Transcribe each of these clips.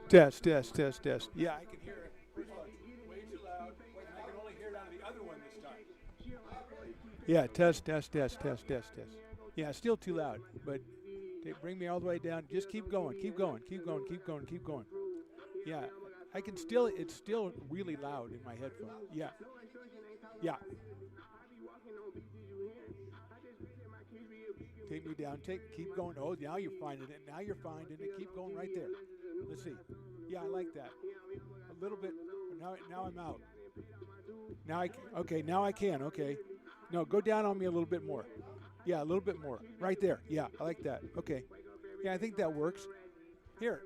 Test, test, test, test. Yeah, I can hear it. First of all, it's way too loud. Wait, I can only hear it out of the other one this time. Yeah, test, test, test, test, test, test. Yeah, still too loud, but they bring me all the way down. Just keep going, keep going, keep going, keep going, keep going. Yeah, I can still. It's still really loud in my headphone. Yeah, yeah. Take me down. Keep going. Oh, now you're finding it. Now you're finding it. Keep going right there. Let's see. Yeah, I like that. A little bit. Now I'm out. Okay. Now I can. Okay. No, go down on me a little bit more. Yeah, a little bit more. Right there. Yeah, I like that. Okay. Yeah, I think that works. Here.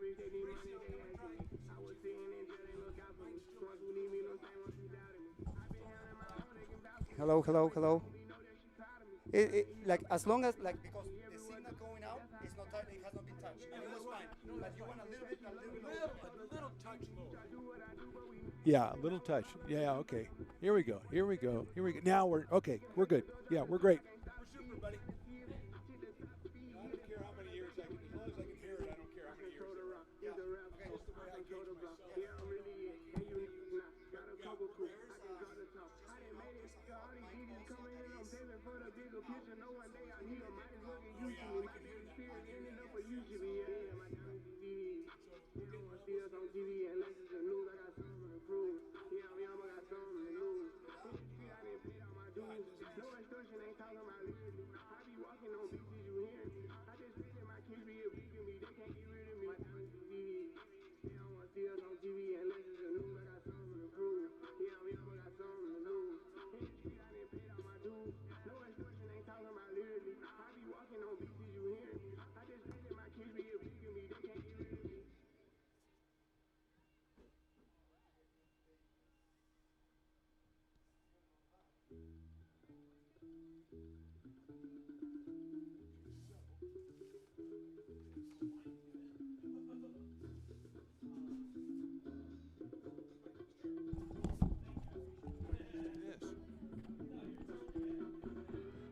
Hello, hello, hello. Like as long as like because the signal going out is not it has not been touched and it was fine. But you want a little bit lower. A little touch lower. Yeah, a little touch. Yeah, okay. Here we go. Here we go. Here we go. Now we're okay. We're good. Yeah, we're great. We're super, buddy. I don't care how many years I can, as long as I can hear it, I don't care how many years. Yeah, okay. That's the way I gauge myself.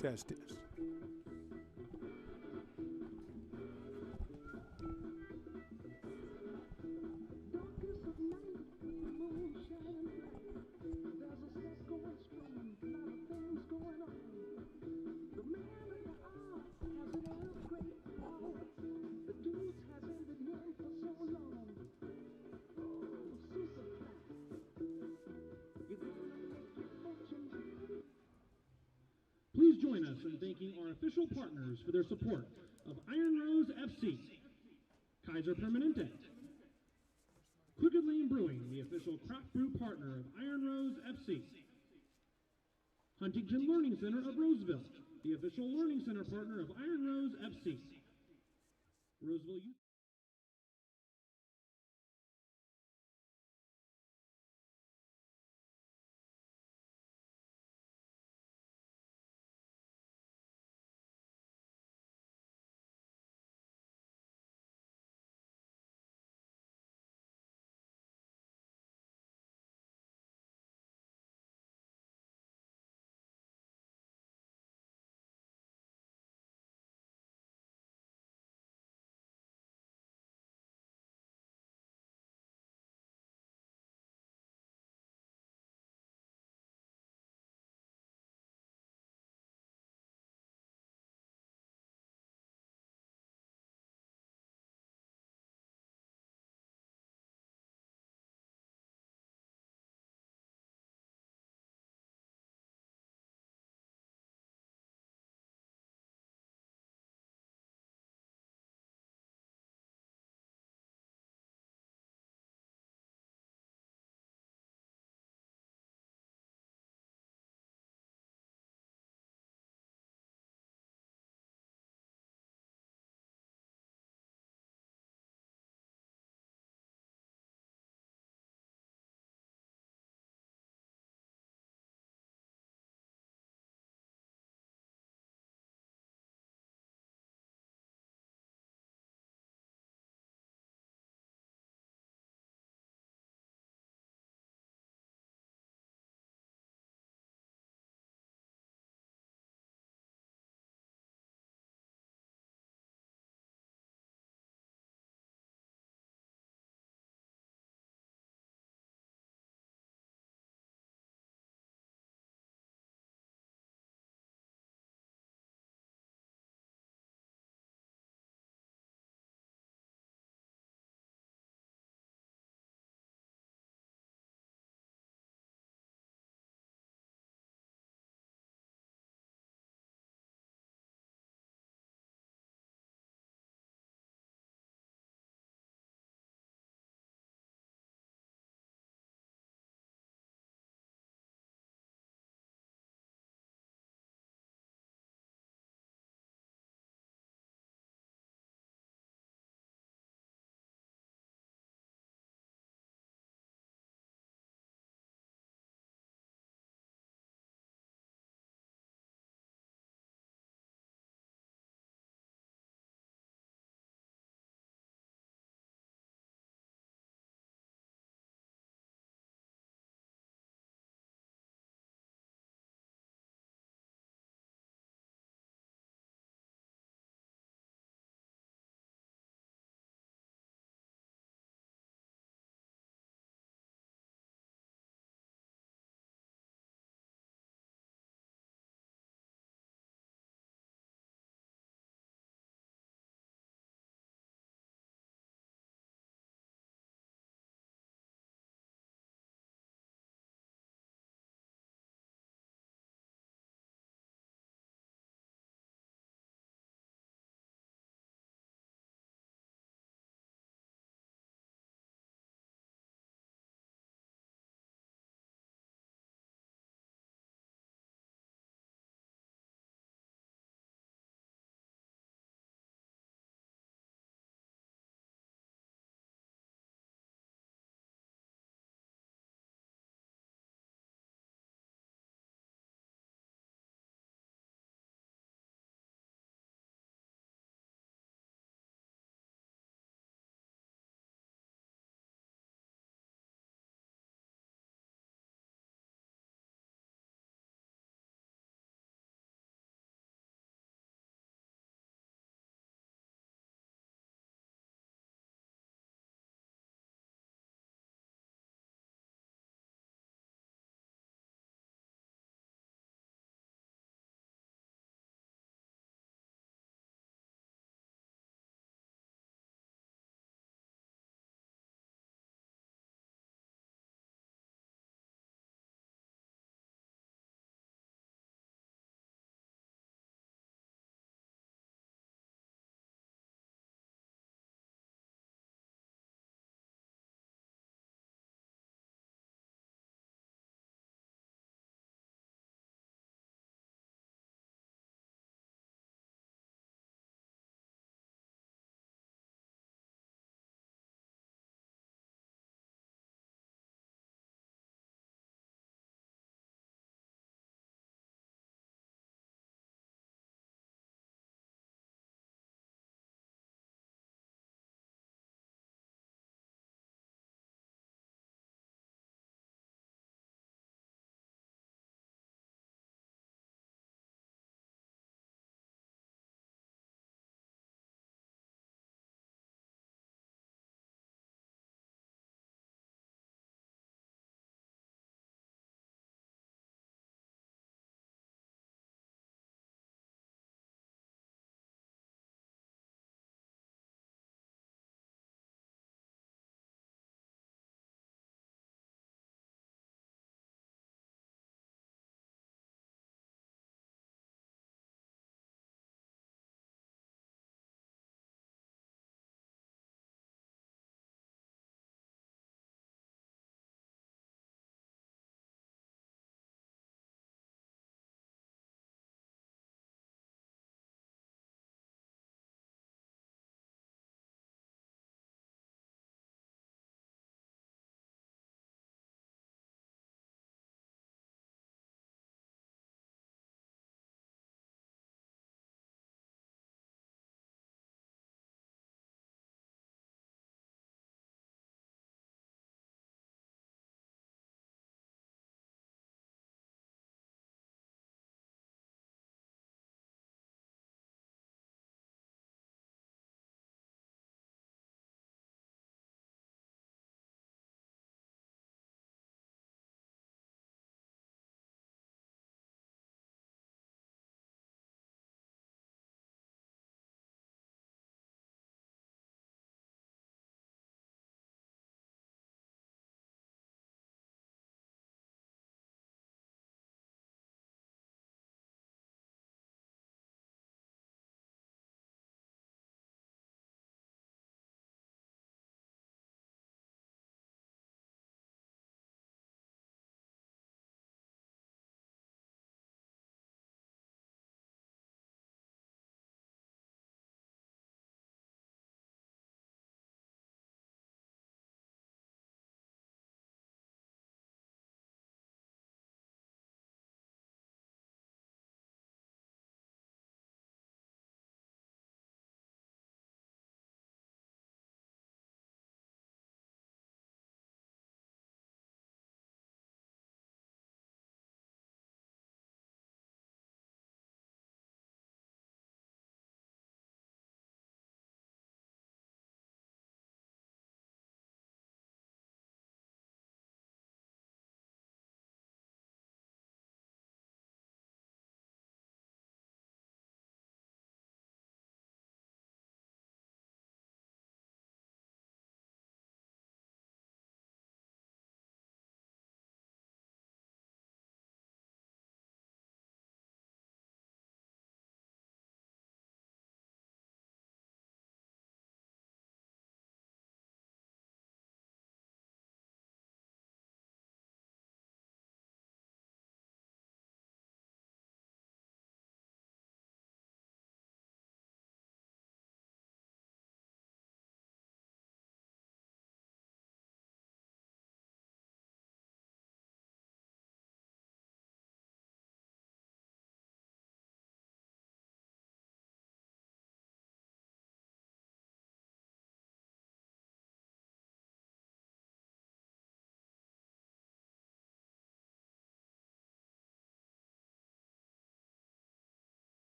Test, test. Please join us in thanking our official partners for their support of Iron Rose FC, Kaiser Permanente, Crooked Lane Brewing, the official craft brew partner of Iron Rose FC, Huntington Learning Center of Roseville, the official learning center partner of Iron Rose FC, Roseville Youth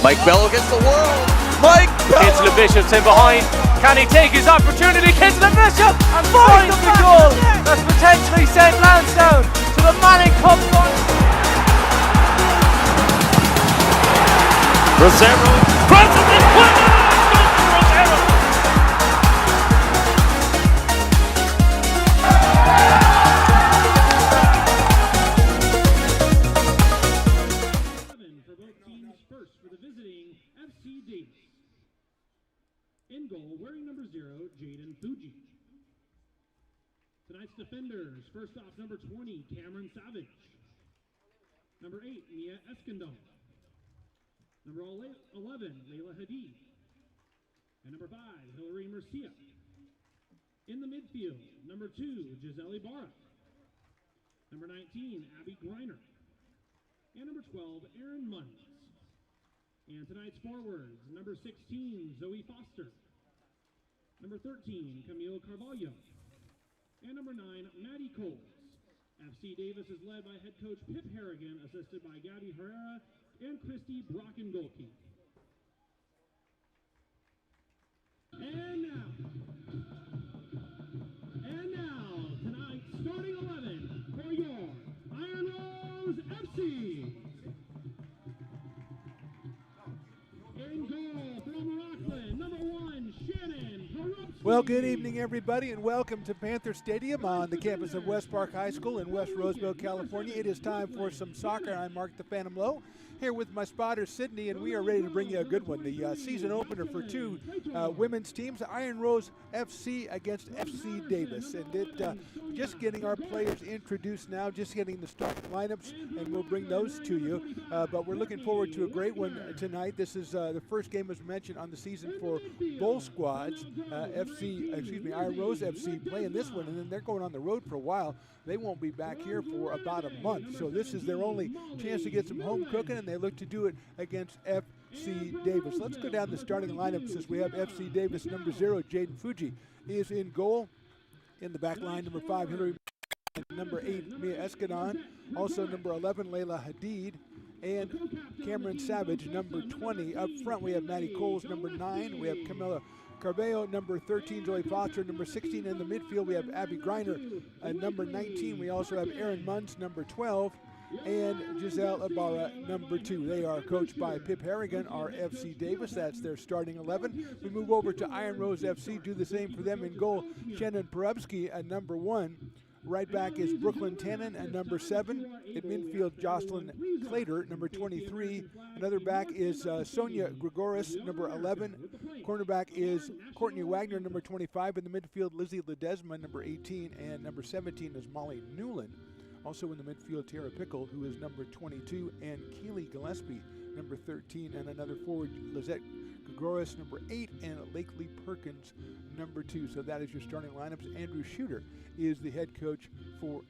Mike Bello against the world. Mike Bello! Into the Bishop's in behind. Can he take his opportunity? Into the Bishop and finds the goal that's potentially sent Lansdowne to the Manning Cup final. Rosero crosses it. Rosero! For both teams, first for the visiting FC Davis. In goal, wearing number 0, Jaden Fuji. Tonight's defenders, first off, number 20, Cameron Savage. Number 8, Mia Eskandal. Number 11, Layla Hadid. And number 5, Hillary Murcia. In the midfield, number 2, Giselle Ibarra. Number 19, Abby Greiner. And number 12, Aaron Munns. And tonight's forwards, number 16, Zoe Foster. Number 13, Camille Carvalho. And number 9, Maddie Coles. FC Davis is led by head coach Pip Harrigan, assisted by Gabby Herrera and Christy Brockengolke. And now, tonight's starting 11 for your Iron Rose FC. In goal from Rockland, number 1, Shannon Perupski. Well, good evening, everybody, and welcome to Panther Stadium on the campus of West Park High School in West Roseville, California. It is time for some soccer. I'm Mark the Phantom Lowe, here with my spotter, Sydney, and we are ready to bring you a good one. The season opener for two women's teams, Iron Rose FC against FC Davis. And just getting our players introduced now, just getting the starting lineups, and we'll bring those to you. But we're looking forward to a great one tonight. This is the first game, as mentioned, on the season for both squads. Iron Rose FC playing this one, and then they're going on the road for a while. They won't be back here for about a month, so this is their only chance to get some home cooking, and they look to do it against FC Davis. Let's go down the starting lineup since we have FC Davis. Number 0, Jaden Fuji, is in goal. In the back line, number 5, Hillary, number 8, Mia Escadon, also number 11, Layla Hadid, and Cameron Savage, number 20. Up front, we have Maddie Coles, number 9. We have Camilla Carvalho, number 13, Zoe Foster, number 16. In the midfield, we have Abby Greiner, number 19. We also have Aaron Munns, number 12, and Giselle Ibarra, number 2. They are coached by Pip Harrigan, our FC Davis. That's their starting 11. We move over to Iron Rose FC, do the same for them. In goal, Shannon Perupski at number 1. Right back is Brooklyn Tannen at number 7. In midfield, Jocelyn Clater, number 23. Another back is Sonia Grigoris, number 11. Cornerback is Courtney Wagner, number 25. In the midfield, Lizzie Ledesma, number 18. And number 17 is Molly Newland. Also in the midfield, Tara Pickle, who is number 22. And Keely Gillespie, number 13. And another forward, Lizette Grigoris, number 8. And Lakely Perkins, number 2. So that is your starting lineups. Andrew Shooter is the head coach for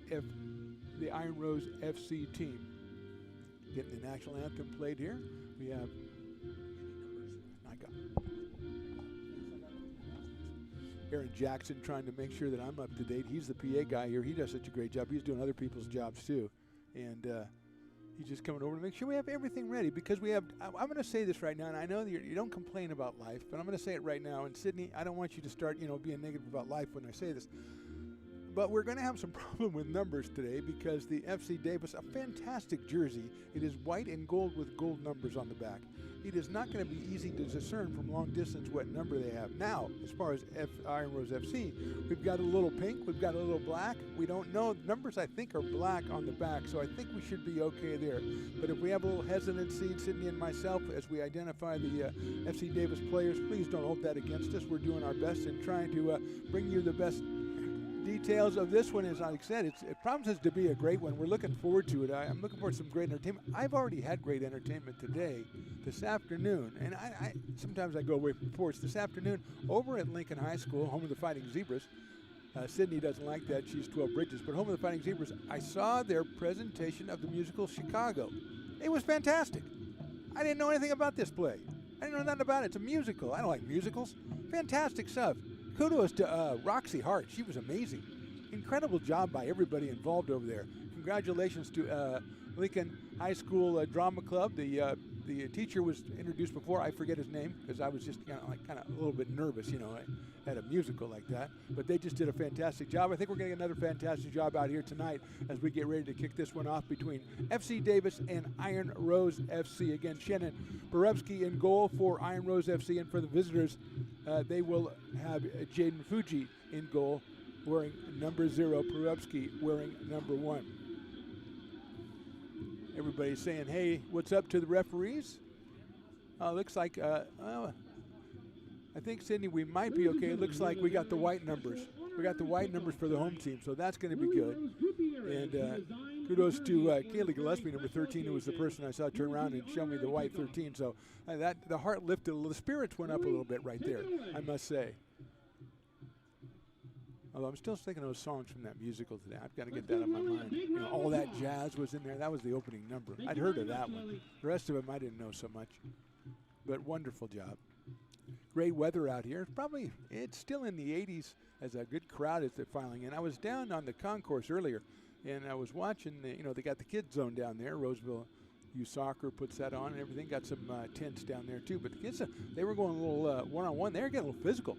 the Iron Rose FC team. Getting the national anthem played here. We have Aaron Jackson trying to make sure that I'm up to date. He's the PA guy here. He does such a great job. He's doing other people's jobs too. And he's just coming over to make sure we have everything ready, because we have, I'm going to say this right now, and I know that you don't complain about life, but I'm going to say it right now. And Sydney, I don't want you to start, being negative about life when I say this. But we're going to have some problem with numbers today, because the FC Davis, a fantastic jersey. It is white and gold with gold numbers on the back. It is not going to be easy to discern from long distance what number they have. Now, as far as Iron Rose FC, we've got a little pink, we've got a little black. We don't know. The numbers, I think, are black on the back, so I think we should be okay there. But if we have a little hesitancy, Sydney and myself, as we identify the FC Davis players, please don't hold that against us. We're doing our best in trying to bring you the best details of this one. As I said, it promises to be a great one. We're looking forward to it. I'm looking forward to some great entertainment. I've already had great entertainment today, this afternoon, and I sometimes I go away from sports. This afternoon, over at Lincoln High School, home of the Fighting Zebras. Sydney doesn't like that. She's 12 Bridges, but home of the Fighting Zebras. I saw their presentation of the musical Chicago. It was fantastic. I didn't know anything about this play. I didn't know nothing about it. It's a musical. I don't like musicals. Fantastic stuff. Kudos to Roxy Hart. She was amazing. Incredible job by everybody involved over there. Congratulations to Lincoln High School Drama Club, the the teacher was introduced before. I forget his name because I was just kind of a little bit nervous, at a musical like that. But they just did a fantastic job. I think we're getting another fantastic job out here tonight as we get ready to kick this one off between FC Davis and Iron Rose FC. Again, Shannon Borewski in goal for Iron Rose FC, and for the visitors, they will have Jaden Fuji in goal, wearing number 0, Borewski wearing number 1. Everybody's saying, hey, what's up to the referees? Looks like, I think, Sydney, we might be okay. It looks like we got the white numbers. We got the white numbers for the home team, so that's going to be good. And kudos to Kaylee Gillespie, number 13, who was the person I saw turn around and show me the white 13. So the heart lifted a little. The spirits went up a little bit right there, I must say. Although I'm still thinking of those songs from that musical today. I've got to get that on my mind. All That Jazz was in there. That was the opening number. I'd heard of that one. The rest of them I didn't know so much. But wonderful job. Great weather out here. It's still in the 80s as a good crowd as they're filing in. I was down on the concourse earlier, and I was watching, they got the kids zone down there. Roseville Youth Soccer puts that on and everything. Got some tents down there too. But the kids, they were going a little one-on-one. They were getting a little physical.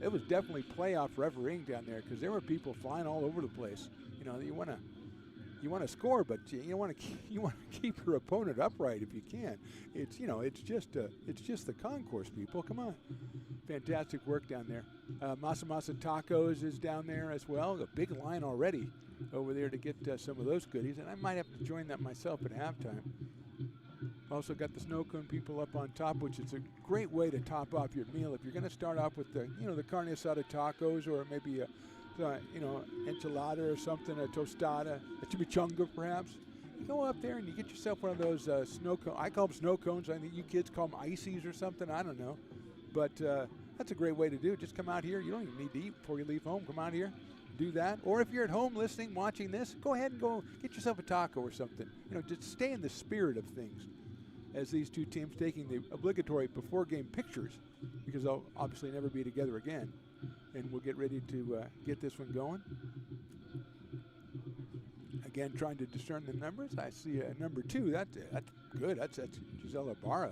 It was definitely playoff refereeing down there because there were people flying all over the place. You want to score, but you want to keep your opponent upright if you can. It's just the concourse, people. Come on, fantastic work down there. Masa Tacos is down there as well. A big line already over there to get some of those goodies, and I might have to join that myself at halftime. Also got the snow cone people up on top, which is a great way to top off your meal. If you're going to start off with the carne asada tacos, or maybe a enchilada or something, a tostada, a chimichanga perhaps, you go up there and you get yourself one of those snow cones. I call them snow cones. I think you kids call them ices or something. I don't know. But that's a great way to do it. Just come out here. You don't even need to eat before you leave home. Come out here, do that. Or if you're at home listening, watching this, go ahead and go get yourself a taco or something. Just stay in the spirit of things as these two teams taking the obligatory before-game pictures, because they'll obviously never be together again. And we'll get ready to get this one going. Again, trying to discern the numbers. I see number 2. That's good. That's Gisela Barra.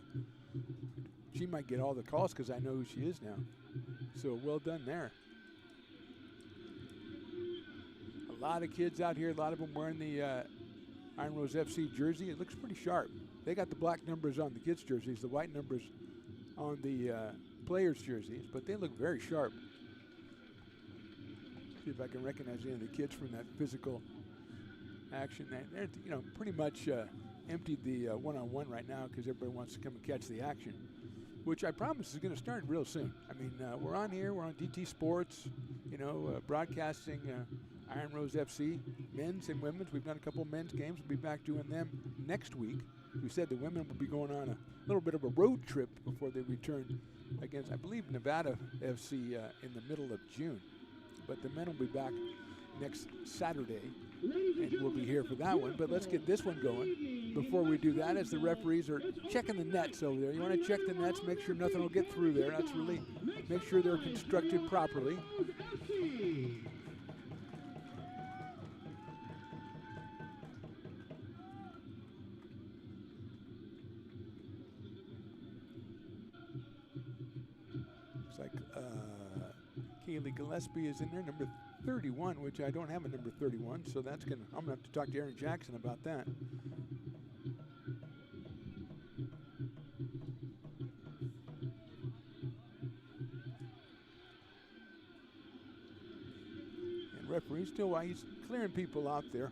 She might get all the calls because I know who she is now. So well done there. A lot of kids out here. A lot of them wearing the Iron Rose FC jersey. It looks pretty sharp. They got the black numbers on the kids' jerseys, the white numbers on the players' jerseys, but they look very sharp. See if I can recognize any of the kids from that physical action. They're pretty much emptied the one-on-one right now because everybody wants to come and catch the action, which I promise is going to start real soon. I mean, we're on here. We're on DT Sports, broadcasting Iron Rose FC, men's and women's. We've done a couple men's games. We'll be back doing them next week. We said the women will be going on a little bit of a road trip before they return against, I believe, Nevada FC in the middle of June. But the men will be back next Saturday, and we'll be here for that one. But let's get this one going. Before we do that, as the referees are checking the nets over there. You want to check the nets, make sure nothing will get through there. That's really, make sure they're constructed properly. Looks like Kaylee Gillespie is in there, number 31, which I don't have a number 31, so I'm gonna have to talk to Aaron Jackson about that. And referee still, while he's clearing people out there.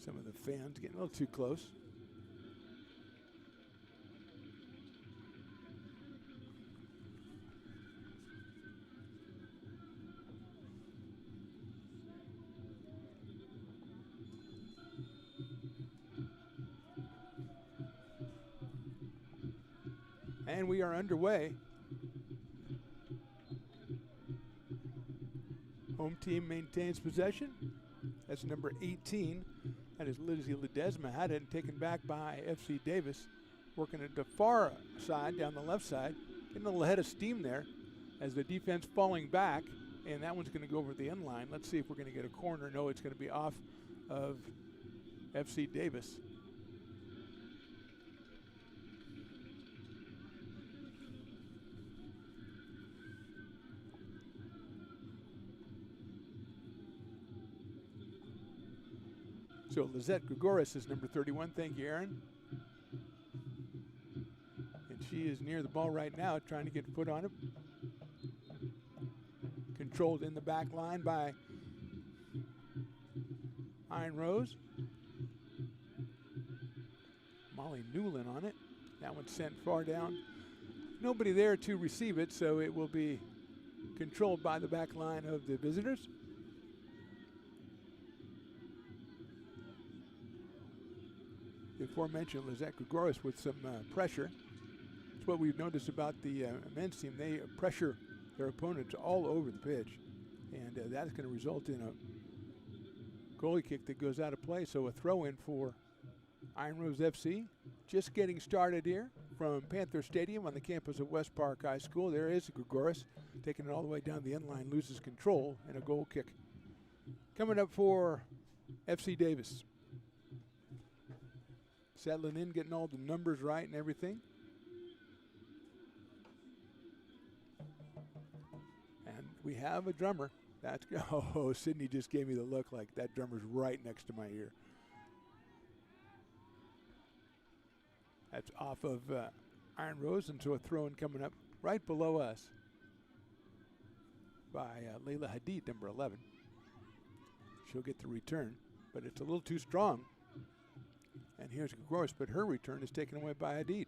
Some of the fans getting a little too close. And we are underway. Home team maintains possession. That's number 18. That is Lizzie Ledesma. Had it taken back by FC Davis. Working at the far side, down the left side. Getting a little head of steam there as the defense falling back. and that one's going to go over the end line. Let's see if we're going to get a corner. No, it's going to be off of FC Davis. So Lizette Gregoris is number 31. Thank you, Aaron. And she is near the ball right now, trying to get a foot on it. Controlled in the back line by Iron Rose. Molly Newland on it. That one's sent far down. Nobody there to receive it, so it will be controlled by the back line of the visitors. The aforementioned Lizette Gregoris with some pressure. It's what we've noticed about the men's team. They pressure their opponents all over the pitch, and that's going to result in a goalie kick that goes out of play. So a throw in for Iron Rose FC. Just getting started here from Panther Stadium on the campus of West Park High School. There is Gregoris taking it all the way down the end line, loses control, and a goal kick. Coming up for FC Davis. Settling in, getting all the numbers right and everything. And we have a drummer. That's, oh, Sydney just gave me the look like that drummer's right next to my ear. That's off of Iron Rose, and so a throw-in coming up right below us by Layla Hadid, number 11. She'll get the return, but it's a little too strong. And here's Gregoris, but her return is taken away by Hadid.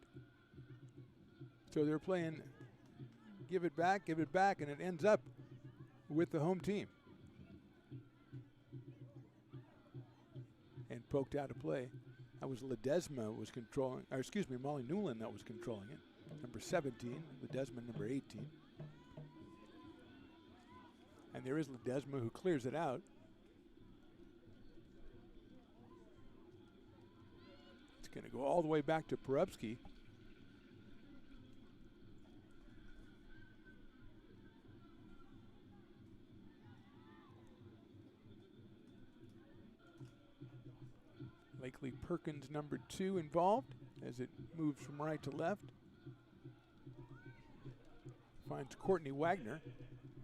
So they're playing give it back, and it ends up with the home team. And poked out of play. That was Ledesma was controlling, or excuse me, Molly Newland that was controlling it. Number 17, Ledesma number 18. And there is Ledesma who clears it out. It's going to go all the way back to Perupski. Lakely Perkins, number 2, involved as it moves from right to left. Finds Courtney Wagner.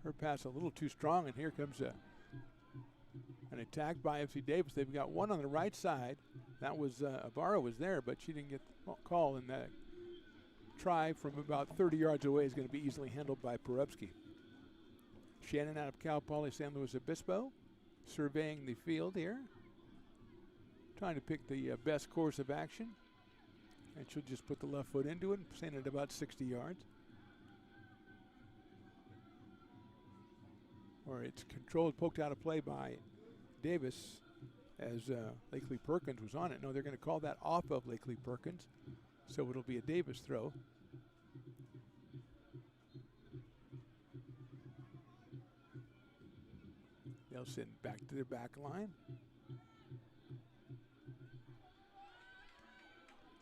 Her pass a little too strong, and here comes an attack by FC Davis. They've got one on the right side. That was, Ibarra was there, but she didn't get the call, and that try from about 30 yards away is going to be easily handled by Perupski. Shannon out of Cal Poly San Luis Obispo, surveying the field here. Trying to pick the best course of action. And she'll just put the left foot into it and send it about 60 yards. Or it's controlled, poked out of play by Davis as Lakely Perkins was on it. No, they're going to call that off of Lakely Perkins. So it'll be a Davis throw. They'll send back to their back line.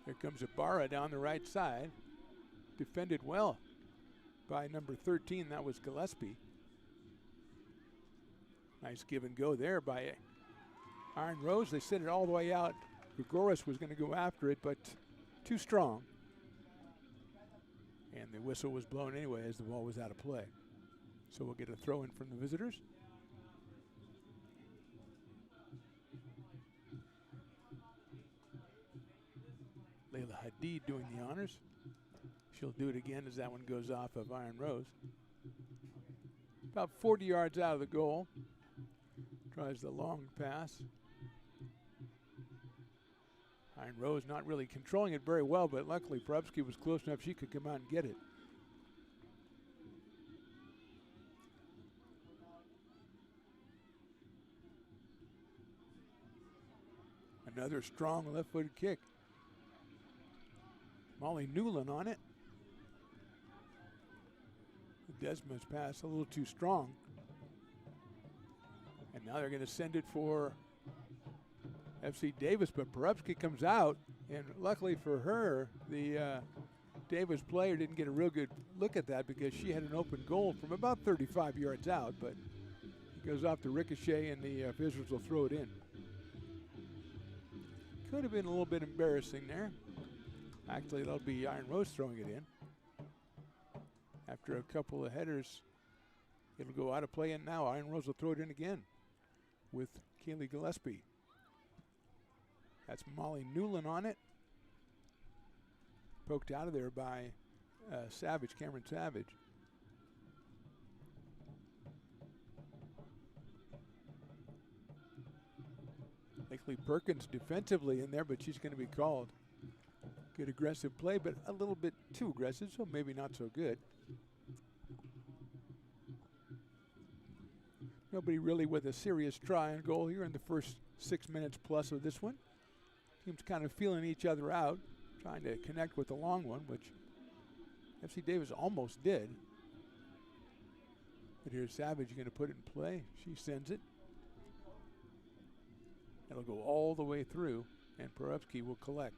Here comes Ibarra down the right side. Defended well by number 13. That was Gillespie. Nice give and go there by Iron Rose. They sent it all the way out. Gregoris was going to go after it, but too strong. And the whistle was blown anyway as the ball was out of play. So we'll get a throw in from the visitors. Layla Hadid doing the honors. She'll do it again as that one goes off of Iron Rose. About 40 yards out of the goal. Tries the long pass. Iron Rose not really controlling it very well, but luckily Perupski was close enough she could come out and get it. Another strong left-footed kick. Molly Newland on it. Desmond's pass a little too strong. And now they're going to send it for FC Davis, but Perupski comes out, and luckily for her, the Davis player didn't get a real good look at that because she had an open goal from about 35 yards out, but it goes off the ricochet and the officials will throw it in. Could have been a little bit embarrassing there. Actually, that'll be Iron Rose throwing it in. After a couple of headers, it'll go out of play, and now Iron Rose will throw it in again with Kaylee Gillespie. That's Molly Newland on it. Poked out of there by Savage, Cameron Savage. Likely Perkins defensively in there, but she's going to be called. Good aggressive play, but a little bit too aggressive, so maybe not so good. Nobody really with a serious try and goal here in the first 6 minutes plus of this one. Teams kind of feeling each other out, trying to connect with the long one, which FC Davis almost did. But here's Savage going to put it in play. She sends it. It'll go all the way through, and Porubsky will collect.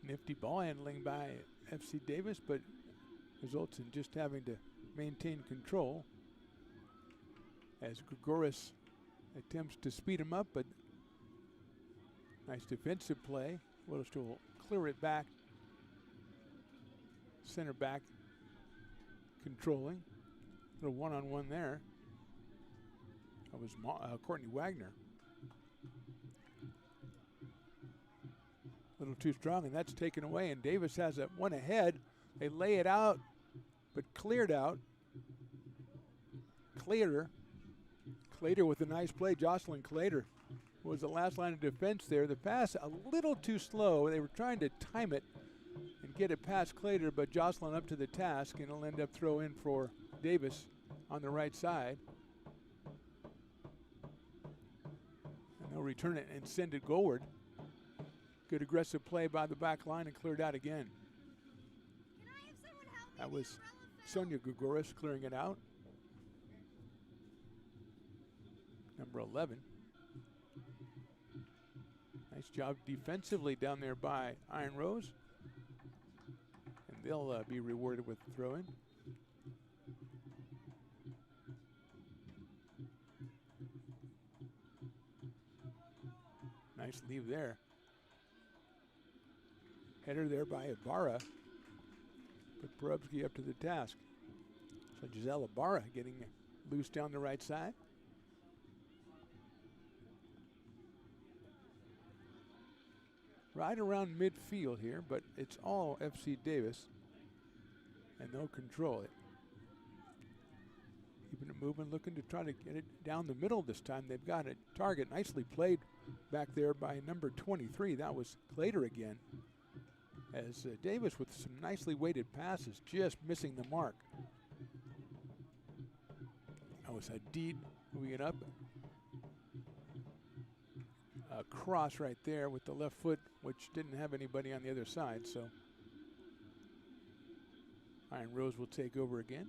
Nifty ball handling by FC Davis, but results in just having to maintain control as Grigoris attempts to speed him up, but nice defensive play. Willis will clear it back. Center back controlling. Little one-on-one there. That was Courtney Wagner. A little too strong, and that's taken away, and Davis has it one ahead. They lay it out, but cleared out. Clater with a nice play. Jocelyn Clater was the last line of defense there. The pass a little too slow. They were trying to time it and get it past Clater, but Jocelyn up to the task, and it'll end up throw in for Davis on the right side. And they'll return it and send it goalward. Good aggressive play by the back line and cleared out again. That was Sonia Grigoris clearing it out. Number 11. Nice job defensively down there by Iron Rose. And they'll be rewarded with the throw-in. Nice leave there. Header there by Ibarra. Put Porubsky up to the task. So Giselle Ibarra getting loose down the right side. Right around midfield here, but it's all FC Davis. And they'll control it. Keeping it moving, looking to try to get it down the middle this time. They've got a target nicely played back there by number 23. That was Clater again. As Davis with some nicely weighted passes, just missing the mark. That was Hadid moving it up. A cross right there with the left foot, which didn't have anybody on the other side, so Iron Rose will take over again.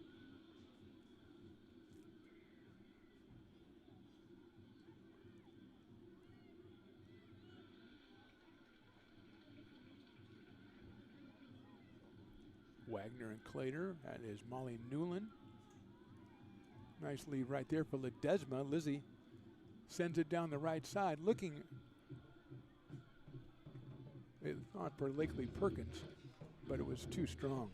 Wagner and Clater. That is Molly Newland. Nice lead right there for Ledesma. Lizzie sends it down the right side, looking not for Lakely Perkins, but it was too strong.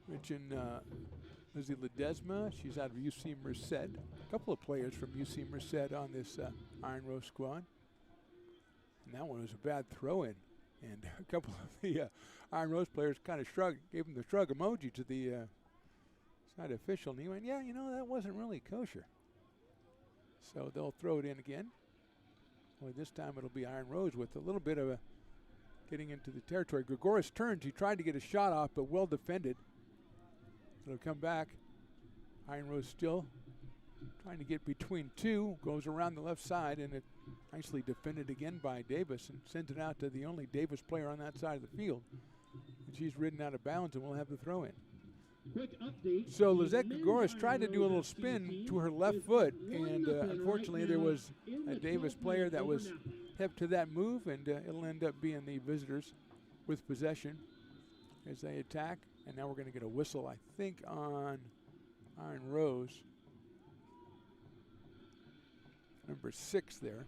Mention Lizzie Ledesma. She's out of UC Merced. A couple of players from UC Merced on this Iron Rose squad. And that one was a bad throw-in. And a couple of the Iron Rose players kind of shrugged, gave him the shrug emoji to the side official. And he went, yeah, you know, that wasn't really kosher. So they'll throw it in again. Well, this time it'll be Iron Rose with a little bit of a getting into the territory. Grigoris turns. He tried to get a shot off, but well defended. So it'll come back. Iron Rose still trying to get between two. Goes around the left side, and it nicely defended again by Davis and sends it out to the only Davis player on that side of the field. And she's ridden out of bounds, and we'll have the throw in. Quick update. So Lizette Grigoris tried to do a little spin to her left foot, and unfortunately there was a Davis player that was hip to that move, and it'll end up being the visitors with possession as they attack. And now we're going to get a whistle, I think, on Iron Rose. Number 6 there.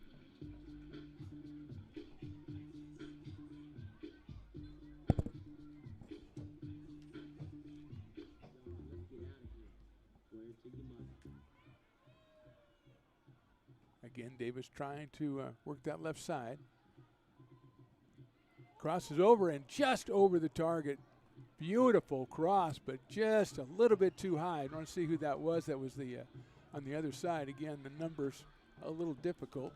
Again, Davis trying to work that left side. Crosses over and just over the target. Beautiful cross, but just a little bit too high. I want to see who that was. That was the on the other side. Again, the numbers a little difficult.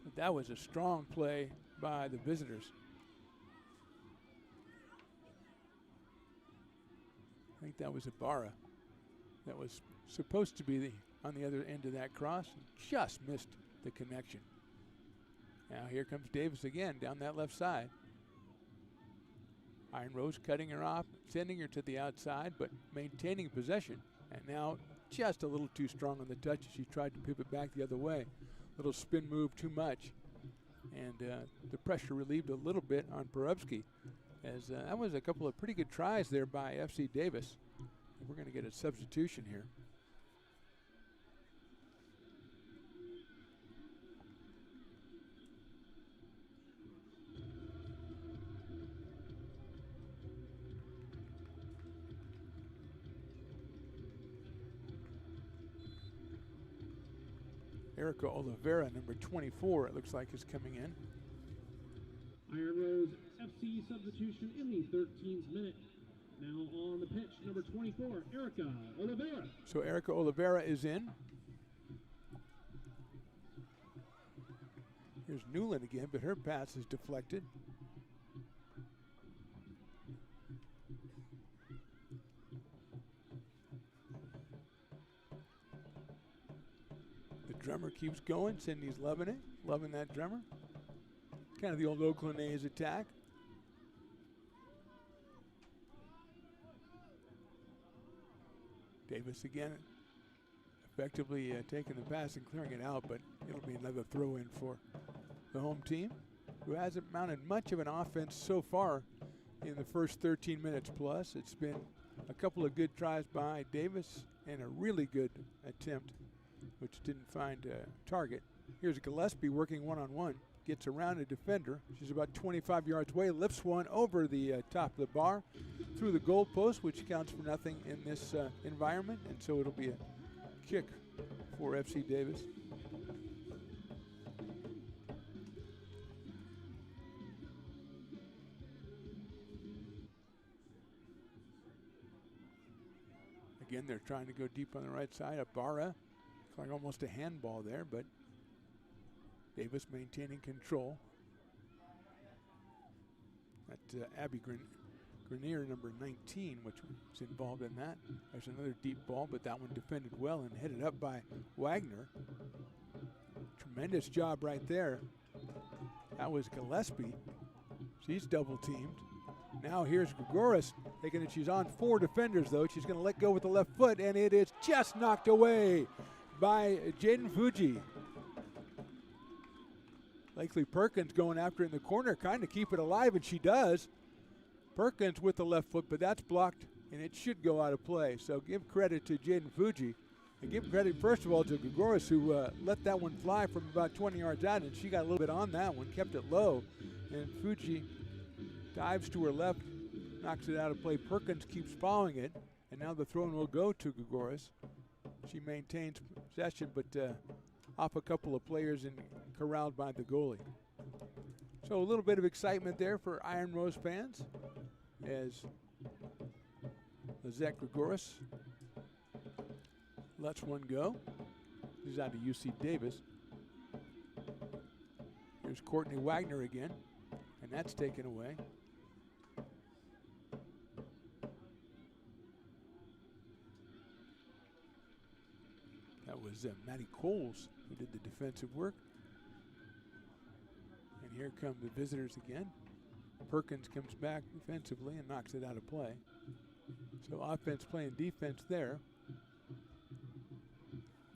But that was a strong play by the visitors. I think that was Ibarra. That was supposed to be on the other end of that cross. Just missed the connection. Now here comes Davis again down that left side. Iron Rose cutting her off, sending her to the outside, but maintaining possession. And now just a little too strong on the touch as she tried to pivot back the other way. Little spin move too much. And the pressure relieved a little bit on Perubsky, as that was a couple of pretty good tries there by FC Davis. We're going to get a substitution here. Erica Oliveira, number 24, it looks like, is coming in. Iron Rose FC substitution in the 13th minute. Now on the pitch, number 24, Erica Oliveira. So Erica Oliveira is in. Here's Newland again, but her pass is deflected. Drummer keeps going. Cindy's loving it. Loving that drummer. Kind of the old Oakland A's attack. Davis again effectively taking the pass and clearing it out, but it'll be another throw in for the home team, who hasn't mounted much of an offense so far in the first 13 minutes plus. It's been a couple of good tries by Davis and a really good attempt, which didn't find a target. Here's Gillespie working one-on-one. Gets around a defender. She's about 25 yards away. Lifts one over the top of the bar through the goal post, which counts for nothing in this environment. And so it'll be a kick for FC Davis. Again, they're trying to go deep on the right side. Ibarra. Like almost a handball there, but Davis maintaining control. That Abby Grenier, number 19, which was involved in that. There's another deep ball, but that one defended well and headed up by Wagner. Tremendous job right there. That was Gillespie. She's double teamed. Now here's Grigoris taking it. She's on 4 defenders though. She's going to let go with the left foot, and it is just knocked away by Jaden Fuji. Lakely Perkins going after it in the corner, kind of keep it alive, and she does. Perkins with the left foot, but that's blocked, and it should go out of play. So give credit to Jaden Fuji, and give credit, first of all, to Grigoris, who let that one fly from about 20 yards out, and she got a little bit on that one, kept it low, and Fuji dives to her left, knocks it out of play. Perkins keeps following it, and now the throw-in will go to Grigoris. She maintains possession, but off a couple of players and corralled by the goalie. So a little bit of excitement there for Iron Rose fans as Lizette Grigoris lets one go. This is out to UC Davis. Here's There's Courtney Wagner again, and that's taken away. That was Maddie Coles who did the defensive work. And here come the visitors again. Perkins comes back defensively and knocks it out of play. So offense playing defense there.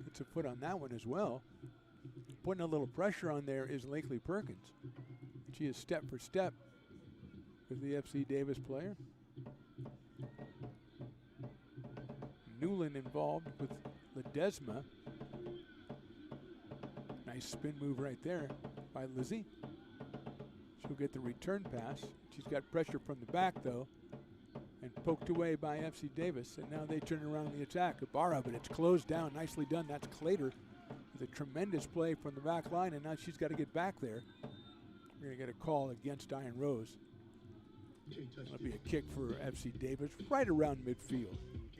Gets a foot on that one as well. Putting a little pressure on there is Lakely Perkins. She is step for step with the FC Davis player. Newland involved with Ledesma. Nice spin move right there by Lizzie. She'll get the return pass. She's got pressure from the back though, and poked away by FC Davis. And now they turn around the attack. Ibarra, but it's closed down. Nicely done. That's Clater with a tremendous play from the back line, and now she's got to get back there. We're going to get a call against Iron Rose. It'll be a kick for FC Davis right around midfield.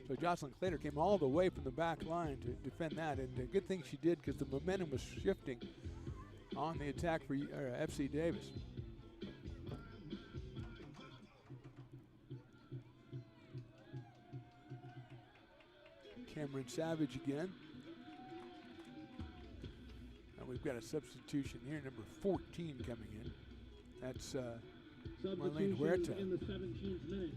So Jocelyn Clater came all the way from the back line to defend that, and a good thing she did because the momentum was shifting on the attack for FC Davis. Cameron Savage again. And we've got a substitution here, number 14 coming in. That's Marlene Huerta. In the 17th minute.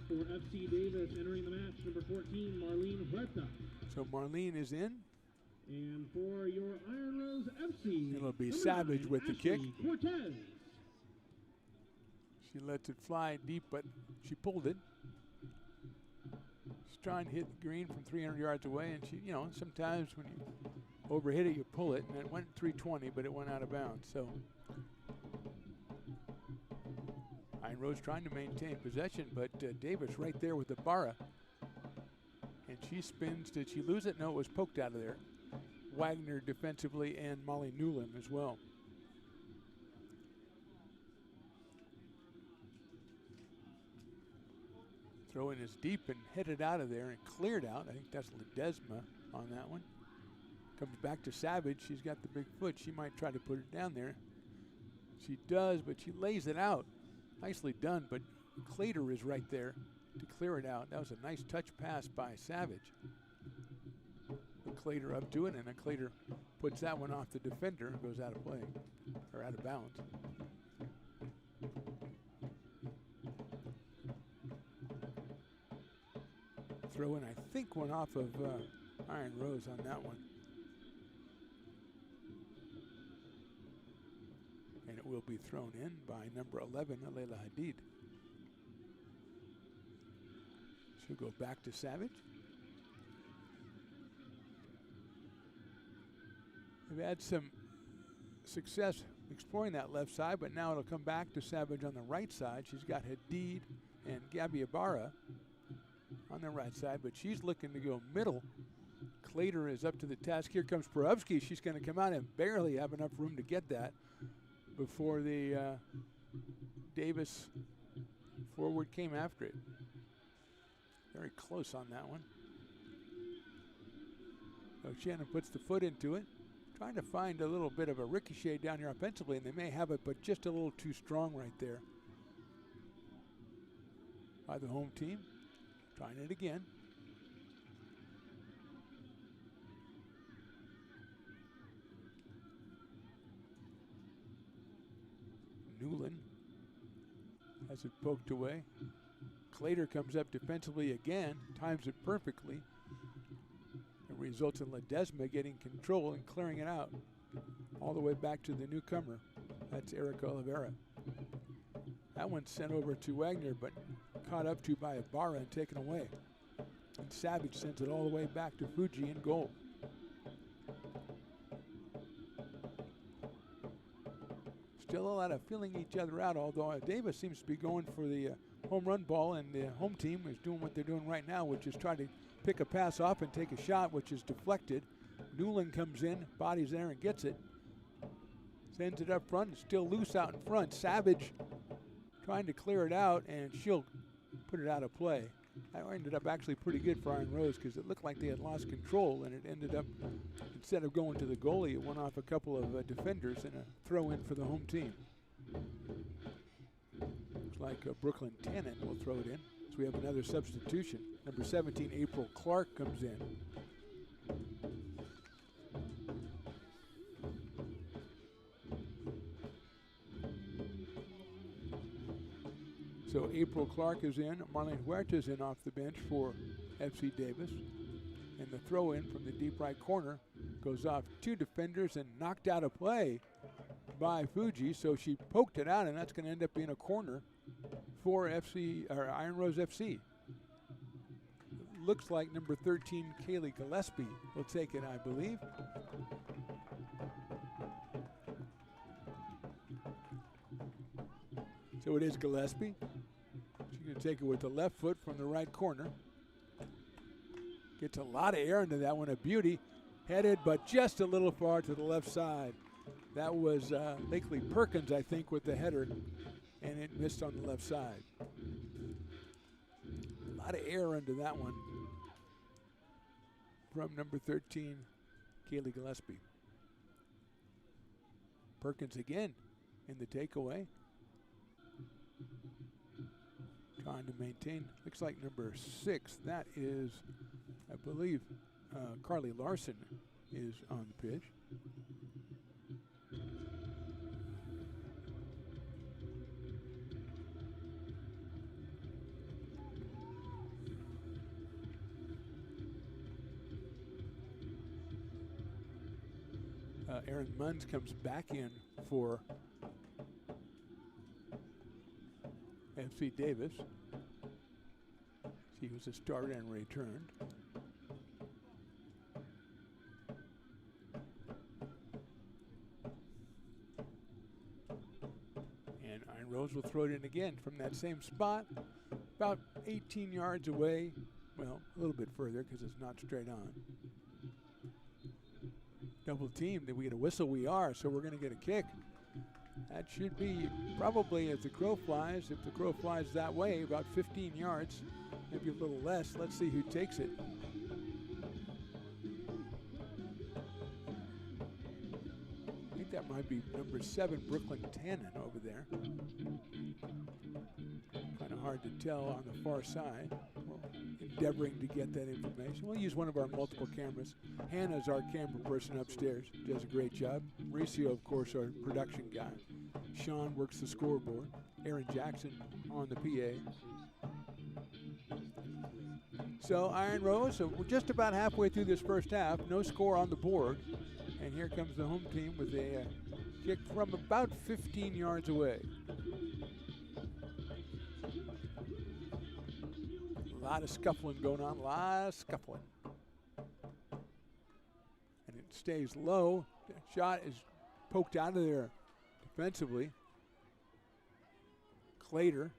For FC Davis entering the match, number 14, Marlene Huerta. So Marlene is in. And for your Iron Rose FC, it'll be Savage with the kick. Cortez. She lets it fly deep, but she pulled it. She's trying to hit the green from 300 yards away, and she, sometimes when you overhit it, you pull it, and it went 320, but it went out of bounds. So Iron Rose trying to maintain possession, but Davis right there with the Ibarra. And she spins. Did she lose it? No, it was poked out of there. Wagner defensively and Molly Newland as well. Throw in is deep and headed out of there and cleared out. I think that's Ledesma on that one. Comes back to Savage. She's got the big foot. She might try to put it down there. She does, but she lays it out. Nicely done, but Clater is right there to clear it out. That was a nice touch pass by Savage. Clater up to it, and then Clater puts that one off the defender and goes out of play, or out of bounds. Throw in, I think, one off of Iron Rose on that one. And it will be thrown in by number 11, Alayla Hadid. She'll go back to Savage. They've had some success exploring that left side, but now it'll come back to Savage on the right side. She's got Hadid and Gabby Ibarra on the right side, but she's looking to go middle. Clater is up to the task. Here comes Porubsky. She's going to come out and barely have enough room to get that before the Davis forward came after it. Very close on that one. So Shannon puts the foot into it. Trying to find a little bit of a ricochet down here offensively, and they may have it, but just a little too strong right there by the home team. Trying it again. Newland has it poked away. Clater comes up defensively again, times it perfectly. It results in Ledesma getting control and clearing it out all the way back to the newcomer. That's Erica Oliveira. That one's sent over to Wagner, but caught up to by Ibarra and taken away. And Savage sends it all the way back to Fuji in goal. Still a lot of feeling each other out, although Davis seems to be going for the home run ball, and the home team is doing what they're doing right now, which is try to pick a pass off and take a shot, which is deflected. Newland comes in, bodies there and gets it. Sends it up front, it's still loose out in front. Savage trying to clear it out, and she'll put it out of play. That ended up actually pretty good for Iron Rose because it looked like they had lost control, and it ended up instead of going to the goalie, it went off a couple of defenders and a throw in for the home team. Looks like Brooklyn Tannen will throw it in. So we have another substitution. Number 17, April Clark, comes in. So April Clark is in. Marlene Huerta is in off the bench for FC Davis. And the throw in from the deep right corner goes off 2 defenders and knocked out of play by Fuji. So she poked it out, and that's going to end up being a corner for Iron Rose FC. Looks like number 13, Kaylee Gillespie, will take it, I believe. So it is Gillespie. She's going to take it with the left foot from the right corner. Gets a lot of air into that one, a beauty. Headed, but just a little far to the left side. That was Lakely Perkins, I think, with the header, and it missed on the left side. A lot of air into that one from number 13, Kaylee Gillespie. Perkins again in the takeaway. Trying to maintain. Looks like number 6. That is, I believe, Carly Larson is on the pitch. Erin Munns comes back in for FC Davis. She was a starter and returned. And Iron Rose will throw it in again from that same spot, about 18 yards away. Well, a little bit further because it's not straight on. Double team, that we get a whistle, we are, so we're going to get a kick. That should be probably, as the crow flies, if the crow flies that way, about 15 yards, maybe a little less. Let's see who takes it. I think that might be number 7, Brooklyn Tannen over there. Kind of hard to tell on the far side. We're endeavoring to get that information. We'll use one of our multiple cameras. Hannah's our camera person upstairs, does a great job. Mauricio, of course, our production guy. Sean works the scoreboard. Aaron Jackson on the PA. So Iron Rose, so we're just about halfway through this first half. No score on the board. And here comes the home team with a kick from about 15 yards away. A lot of scuffling going on, a lot of scuffling. And it stays low. The shot is poked out of there defensively. Clater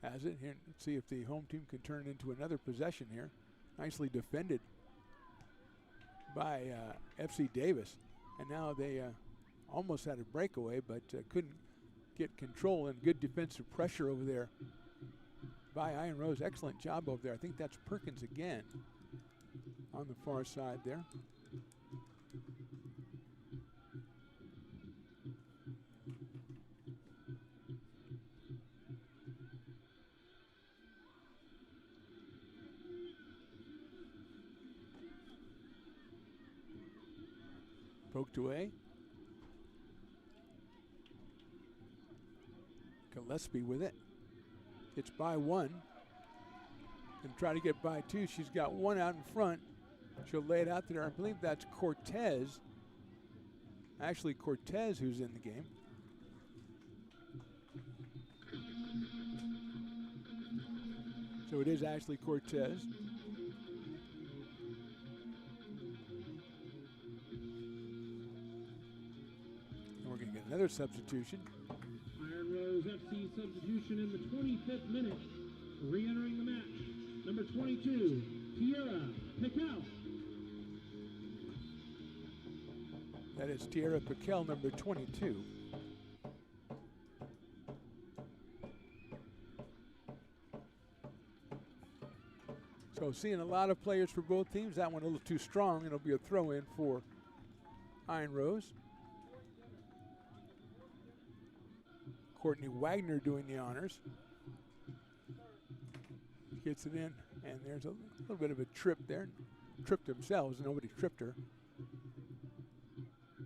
has it. Here, let's see if the home team can turn it into another possession here. Nicely defended by FC Davis. And now they almost had a breakaway, but couldn't get control, and good defensive pressure over there by Iron Rose. Excellent job over there. I think that's Perkins again on the far side there. Poked away. Gillespie with it. It's by 1. And try to get by 2. She's got 1 out in front. She'll lay it out there. I believe that's Cortez. Actually, Cortez who's in the game. So it is Ashley Cortez. And we're going to get another substitution. Iron Rose FC substitution in the 25th minute. Re-entering the match, number 22, Tierra Piquel. That is Tierra Piquel, number 22. So seeing a lot of players for both teams. That one a little too strong. It'll be a throw in for Iron Rose. Courtney Wagner doing the honors. Gets it in, and there's a little bit of a trip there. Tripped themselves, nobody tripped her.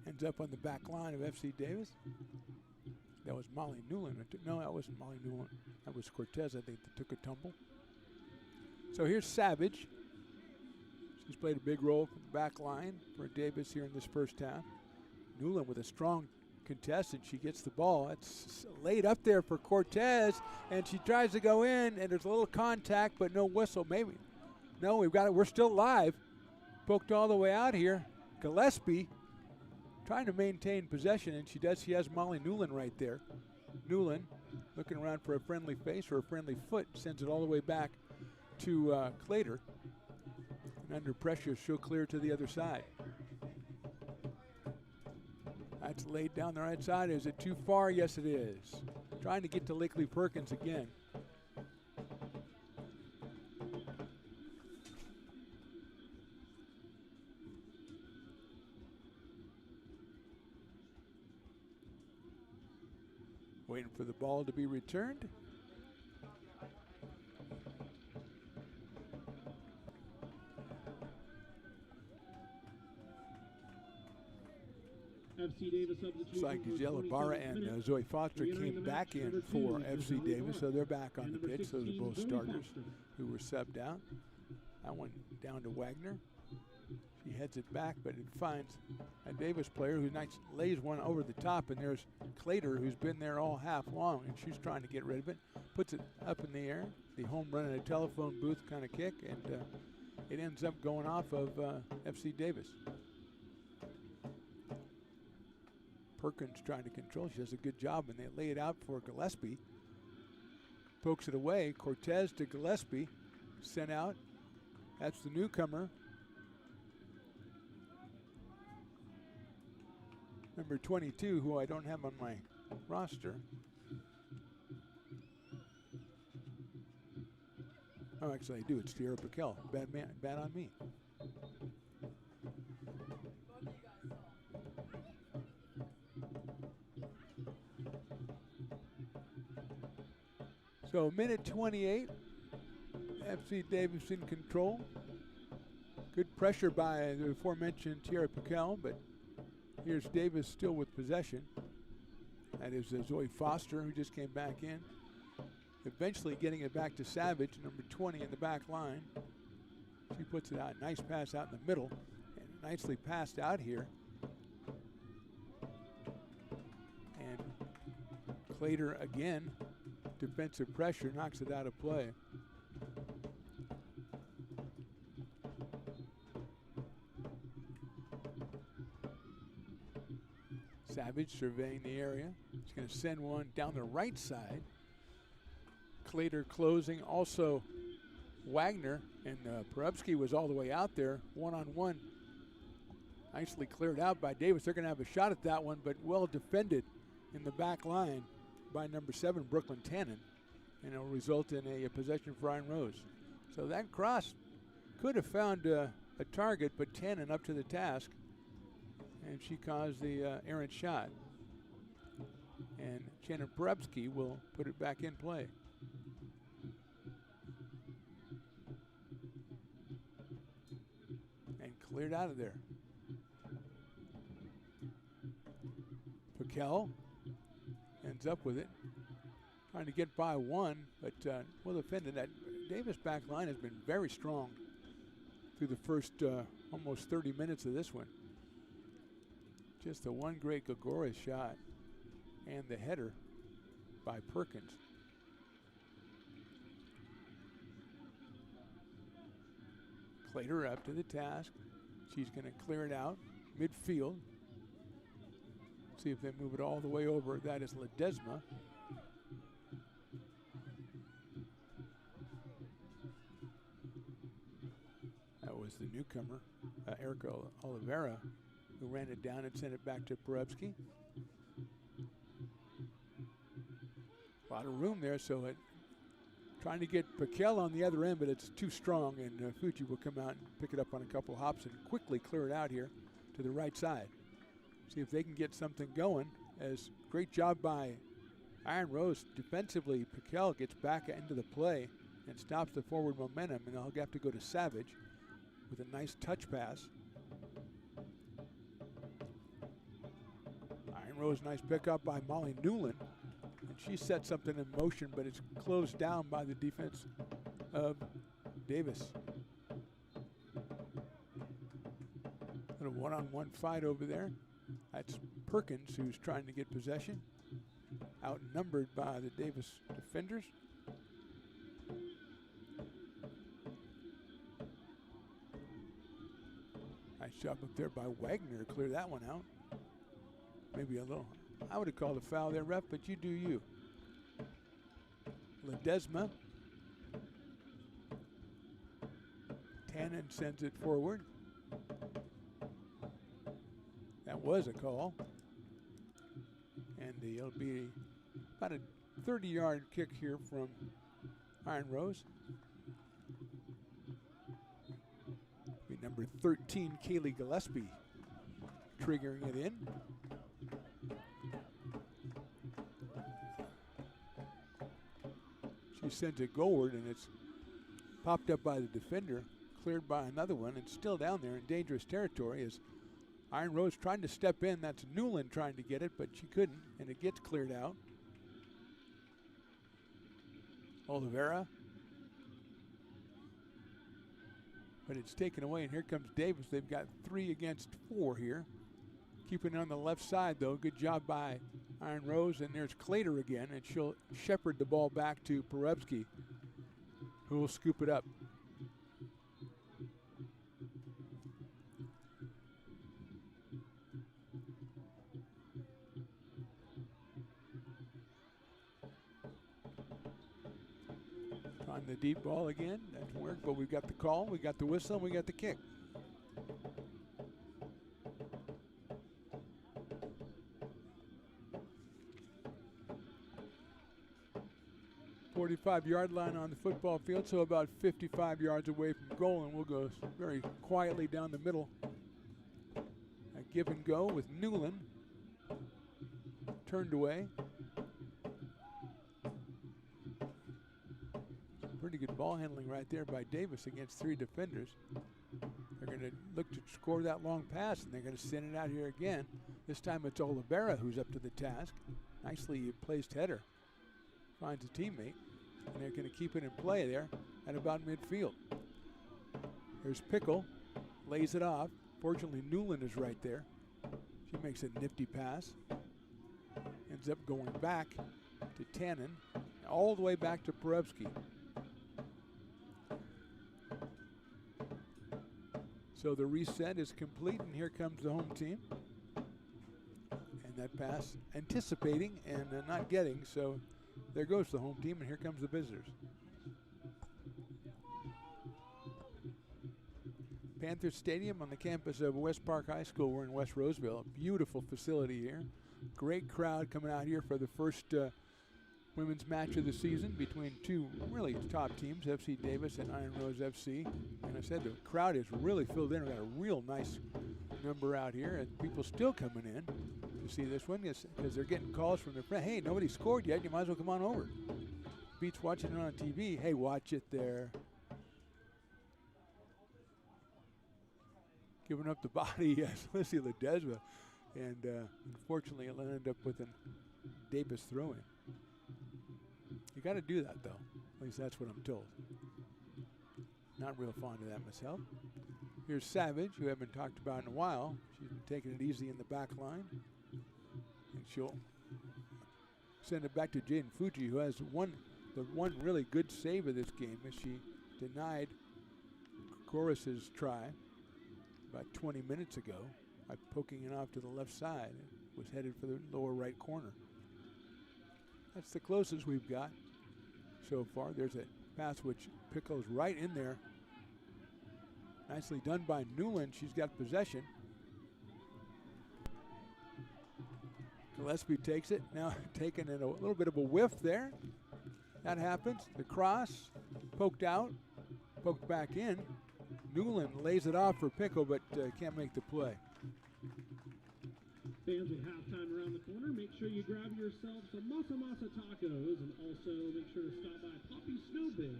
Ends up on the back line of FC Davis. That was Molly Newland. No, that wasn't Molly Newland. That was Cortez, I think, that took a tumble. So here's Savage. She's played a big role from the back line for Davis here in this first half. Newland with a strong contestant. She gets the ball. It's laid up there for Cortez, and she tries to go in, and there's a little contact, but no whistle. Maybe. No, we've got it. We're still live. Poked all the way out here. Gillespie trying to maintain possession, and she does. She has Molly Newland right there. Newland looking around for a friendly face or a friendly foot, sends it all the way back to Clater. And under pressure, she'll clear to the other side. That's laid down the right side. Is it too far? Yes, it is. Trying to get to Lakely Perkins again. Waiting for the ball to be returned. FC Davis substitution. Looks like Gisela Barra and Zoe Foster came back in for FC Davis, so they're back on the pitch. Those are both starters who were subbed out. That one down to Wagner. She heads it back, but it finds a Davis player who lays one over the top, and there's Clater, who's been there all half long, and she's trying to get rid of it. Puts it up in the air, the home run in a telephone booth kind of kick, and it ends up going off of FC Davis. Perkins trying to control. She does a good job, and they lay it out for Gillespie. Pokes it away. Cortez to Gillespie. Sent out. That's the newcomer. Number 22, who I don't have on my roster. Oh, actually I do. It's Tierra Piquel. Bad on me. So minute 28, FC Davis in control. Good pressure by the aforementioned Tierra Piquel, but here's Davis still with possession. That is Zoe Foster, who just came back in. Eventually getting it back to Savage, number 20 in the back line. She puts it out. Nice pass out in the middle. And nicely passed out here. And Clater again. Defensive pressure knocks it out of play. Savage surveying the area. He's going to send one down the right side. Clater closing. Also Wagner, and Perubsky was all the way out there, one-on-one. Nicely cleared out by Davis. They're going to have a shot at that one, but well defended in the back line by number 7, Brooklyn Tannen, and it'll result in a possession for Iron Rose. So that cross could have found a target, but Tannen up to the task, and she caused the errant shot. And Shannon Perubsky will put it back in play. And cleared out of there. Piquel ends up with it. Trying to get by one, but well defended. That Davis back line has been very strong through the first almost 30 minutes of this one. Just the one great Gagora shot and the header by Perkins. Clater up to the task. She's going to clear it out midfield. See if they move it all the way over. That is Ledesma. That was the newcomer, Erica Oliveira, who ran it down and sent it back to Perubsky. A lot of room there, so trying to get Piquel on the other end, but it's too strong, and Fuji will come out and pick it up on a couple hops and quickly clear it out here to the right side. See if they can get something going. As great job by Iron Rose defensively. Piquel gets back into the play and stops the forward momentum, and they'll have to go to Savage with a nice touch pass. Iron Rose, nice pickup by Molly Newland, and she set something in motion, but it's closed down by the defense of Davis. A one-on-one fight over there. That's Perkins who's trying to get possession. Outnumbered by the Davis defenders. Nice job up there by Wagner to clear that one out. Maybe a little, I would have called a foul there, ref, but you do you. Ledesma. Tannen sends it forward. That was a call. And it'll be about a 30-yard kick here from Iron Rose. Be number 13, Kaylee Gillespie, triggering it in. She sends it goalward, and it's popped up by the defender, cleared by another one, and still down there in dangerous territory as Iron Rose trying to step in. That's Newland trying to get it, but she couldn't, and it gets cleared out. Oliveira. But it's taken away, and here comes Davis. They've got 3 against 4 here. Keeping it on the left side, though. Good job by Iron Rose, and there's Clater again, and she'll shepherd the ball back to Perebski, who will scoop it up. On the deep ball again, that worked, but we got the call, we got the whistle, and we got the kick. .45-yard line on the football field, so about 55 yards away from goal, and we'll go very quietly down the middle. A give and go with Newland turned away. Pretty good ball handling right there by Davis against 3 defenders. They're going to look to score that long pass, and they're going to send it out here again. This time it's Oliveira who's up to the task. Nicely placed header. Finds a teammate, and they're going to keep it in play there at about midfield. Here's Pickle, lays it off. Fortunately, Newland is right there. She makes a nifty pass. Ends up going back to Tannen, all the way back to Perebski. So the reset is complete, and here comes the home team. And that pass anticipating and not getting, so there goes the home team, and here comes the visitors. Panther Stadium on the campus of West Park High School. We're in West Roseville. A beautiful facility here. Great crowd coming out here for the first women's match of the season between 2 really top teams, FC Davis and Iron Rose FC. And I said the crowd is really filled in. We've got a real nice number out here, and people still coming in to see this one because they're getting calls from their friends. Hey, nobody scored yet. You might as well come on over. Beats watching it on TV. Hey, watch it there. Giving up the body, yes, Lissy Ledesma. And unfortunately, it'll end up with a Davis throw-in. You got to do that, though. At least that's what I'm told. Not real fond of that myself. Here's Savage, who I haven't talked about in a while. She's been taking it easy in the back line. And she'll send it back to Jaden Fuji, who has the one really good save of this game as she denied Corus's try about 20 minutes ago by poking it off to the left side. It was headed for the lower right corner. That's the closest we've got so far. There's a pass which Pickle's right in there. Nicely done by Newland. She's got possession. Gillespie takes it. Now taking it a little bit of a whiff there. That happens. The cross poked out, poked back in. Newland lays it off for Pickle, but can't make the play. Fans with halftime around the corner, make sure you grab yourself some masa masa tacos and also make sure to stop by Poppy Snow Biz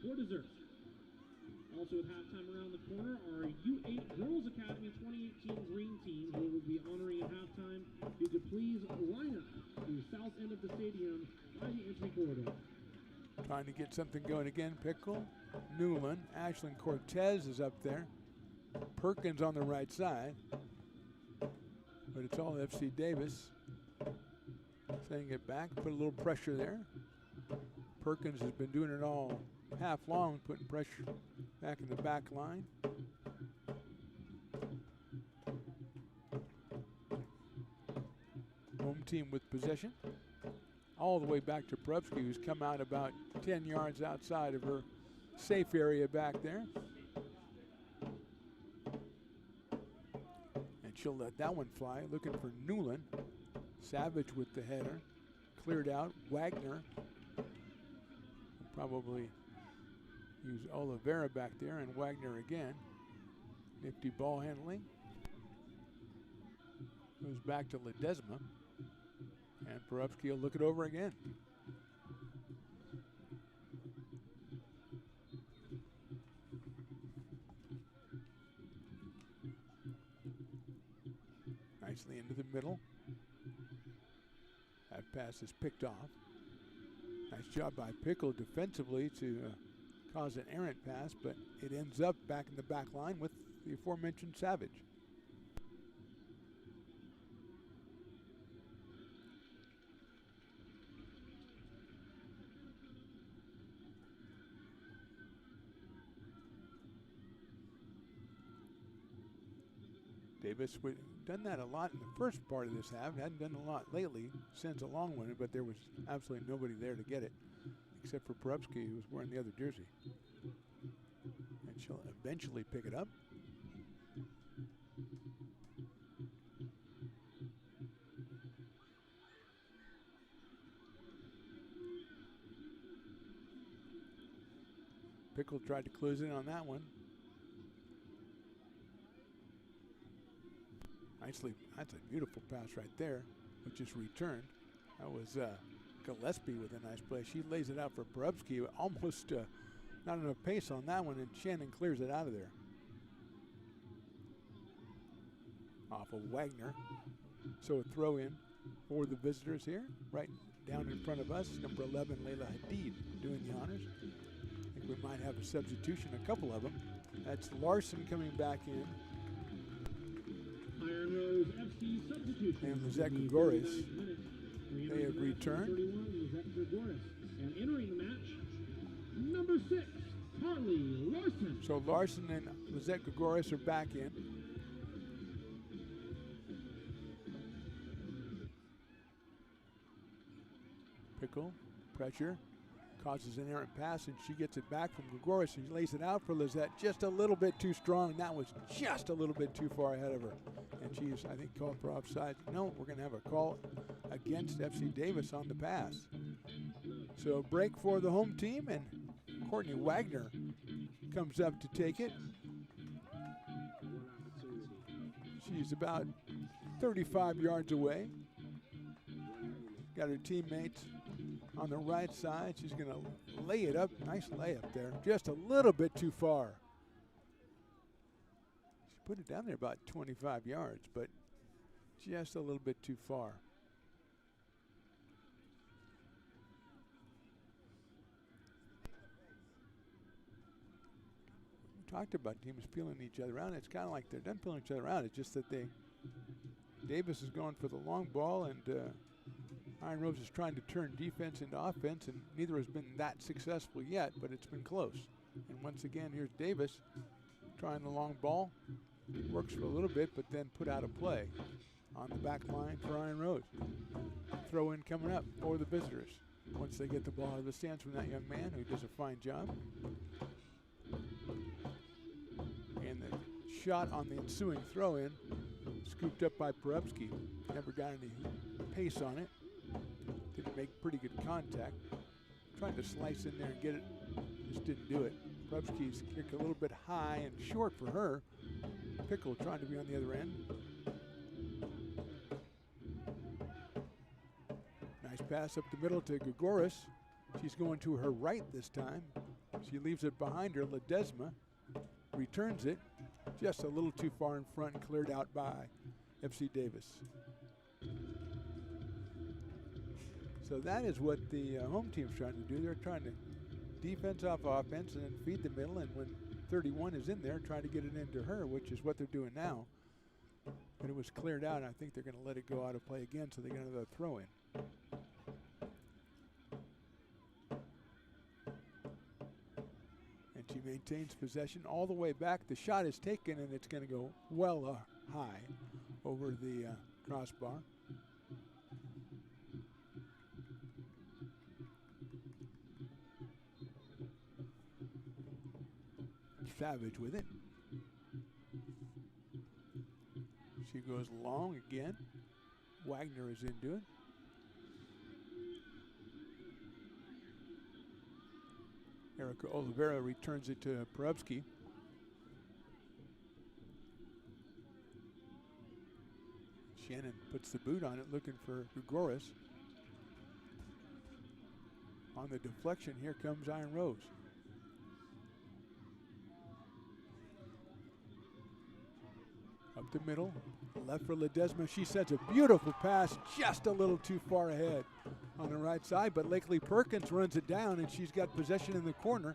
for dessert. Also with halftime around the corner are U8 Girls Academy 2018 Green Team, who will be honoring at halftime. If you could please line up to the south end of the stadium by the entry corridor. Trying to get something going again. Pickle, Newland, Ashlyn Cortez is up there. Perkins on the right side. But it's all FC Davis. Setting it back, put a little pressure there. Perkins has been doing it all half long, putting pressure back in the back line. Home team with possession. All the way back to Prubsky, who's come out about 10 yards outside of her safe area back there. And she'll let that one fly, looking for Newland. Savage with the header. Cleared out. Wagner. Probably use Oliveira back there, and Wagner again. Nifty ball handling. Goes back to Ledesma. And Porubsky will look it over again. Nicely into the middle. That pass is picked off. Nice job by Pickle defensively to cause an errant pass, but it ends up back in the back line with the aforementioned Savage. Davis done that a lot in the first part of this half. Hadn't done a lot lately. Sends a long one, but there was absolutely nobody there to get it, except for Porubsky, who was wearing the other jersey. And she'll eventually pick it up. Pickle tried to close in on that one. Nicely, that's a beautiful pass right there, which is returned. That was Gillespie with a nice play. She lays it out for Porubsky, almost not enough pace on that one, and Shannon clears it out of there. Off of Wagner. So a throw in for the visitors here, right down in front of us. Number 11, Layla Hadid, doing the honors. I think we might have a substitution, a couple of them. That's Larson coming back in. Iron Rose FC substitution. And Lizette Gregores, they have returned. And entering the match, number 6, Harley Larson. So Larson and Lizette Gregores are back in. Pickle, pressure, causes an errant pass, and she gets it back from Gregores, and she lays it out for Lizette, just a little bit too strong. That was just a little bit too far ahead of her. And she's, I think, called for offside. No, we're going to have a call against FC Davis on the pass. So break for the home team, and Courtney Wagner comes up to take it. She's about 35 yards away. Got her teammates on the right side. She's going to lay it up. Nice layup there. Just a little bit too far. She put it down there about 25 yards, but just a little bit too far. We talked about teams peeling each other out. It's kind of like they're done peeling each other out. It's just that Davis is going for the long ball, and Iron Rose is trying to turn defense into offense, and neither has been that successful yet, but it's been close. And once again, here's Davis trying the long ball. Works for a little bit, but then put out of play on the back line for Iron Rose. Throw in coming up for the visitors once they get the ball out of the stands from that young man who does a fine job. And the shot on the ensuing throw in, scooped up by Porubsky. Never got any pace on it. Didn't make pretty good contact. Tried to slice in there and get it, just didn't do it. Porubsky's kick a little bit high and short for her. Pickle trying to be on the other end. Nice pass up the middle to Grigoris. She's going to her right this time. She leaves it behind her. Ledesma returns it just a little too far in front and cleared out by FC Davis. So that is what the home team's trying to do. They're trying to defense off offense and then feed the middle, and when 31 is in there, trying to get it into her, which is what they're doing now. But it was cleared out. I think they're going to let it go out of play again, so they're going to throw in. And she maintains possession all the way back. The shot is taken, and it's going to go well high over the crossbar. Savage with it. She goes long again. Wagner is into it. Erica Oliveira returns it to Perubsky. Shannon puts the boot on it, looking for Grigoris. On the deflection, here comes Iron Rose. Up the middle, left for Ledesma. She sends a beautiful pass, just a little too far ahead on the right side, but Lakely Perkins runs it down, and she's got possession in the corner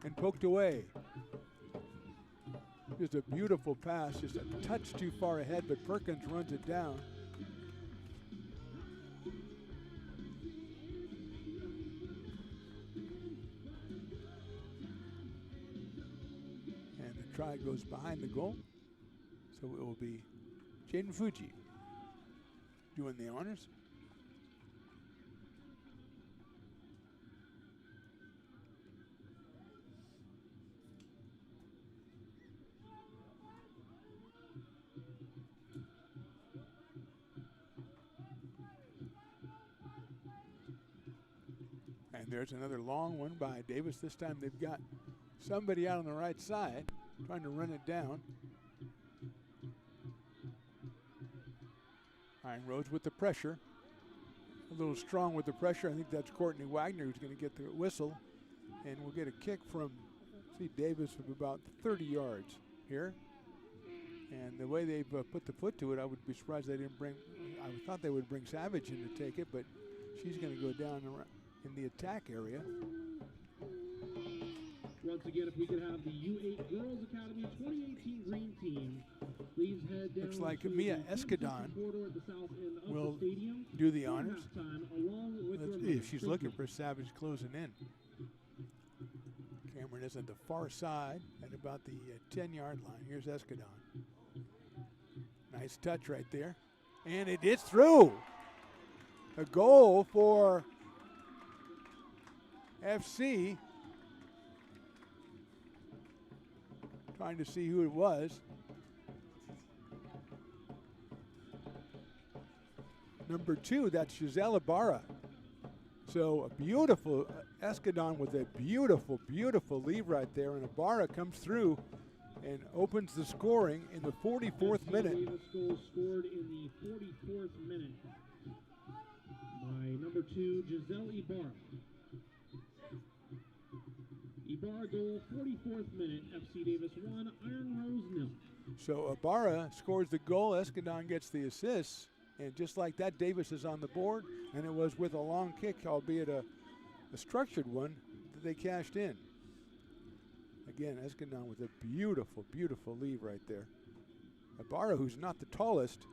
and poked away. Just a beautiful pass, just a touch too far ahead, but Perkins runs it down. And the try goes behind the goal. So it will be Jaden Fuji doing the honors. And there's another long one by Davis. This time they've got somebody out on the right side trying to run it down. Iron Rose with the pressure. A little strong with the pressure. I think that's Courtney Wagner who's going to get the whistle. And we'll get a kick from, Davis of about 30 yards here. And the way they've put the foot to it, I would be surprised they didn't bring, I thought they would bring Savage in to take it, but she's going to go down in the attack area. Once again, if we could have the U8 Girls Academy 2018 Green Team, please head down. Looks like to Mia the Escadon at the south end of will the stadium do the honors. along with Let's their see if mothers. she's Thank looking you. for Savage closing in. Cameron is at the far side at about the 10-yard line. Here's Escadon. Nice touch right there. And it is through. A goal for FC. Trying to see who it was. Number 2, that's Giselle Ibarra. So a beautiful Escadon with a beautiful, beautiful leave right there. And Ibarra comes through and opens the scoring in the 44th minute. Davis goal scored in the 44th minute by number 2, Giselle Ibarra. Ibarra goal, 44th minute, FC Davis 1, Iron Rose 0. So Ibarra scores the goal, Escadon gets the assist, and just like that, Davis is on the board, and it was with a long kick, albeit a structured one, that they cashed in. Again, Escadon with a beautiful, beautiful leave right there. Ibarra, who's not the tallest,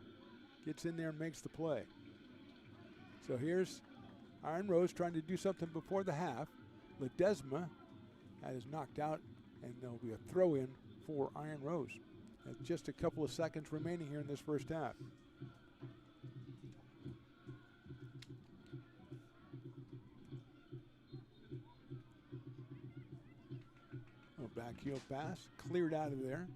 gets in there and makes the play. So here's Iron Rose trying to do something before the half. Ledesma, that is knocked out, and there'll be a throw-in for Iron Rose. Just a couple of seconds remaining here in this first half. Backheel pass, cleared out of there.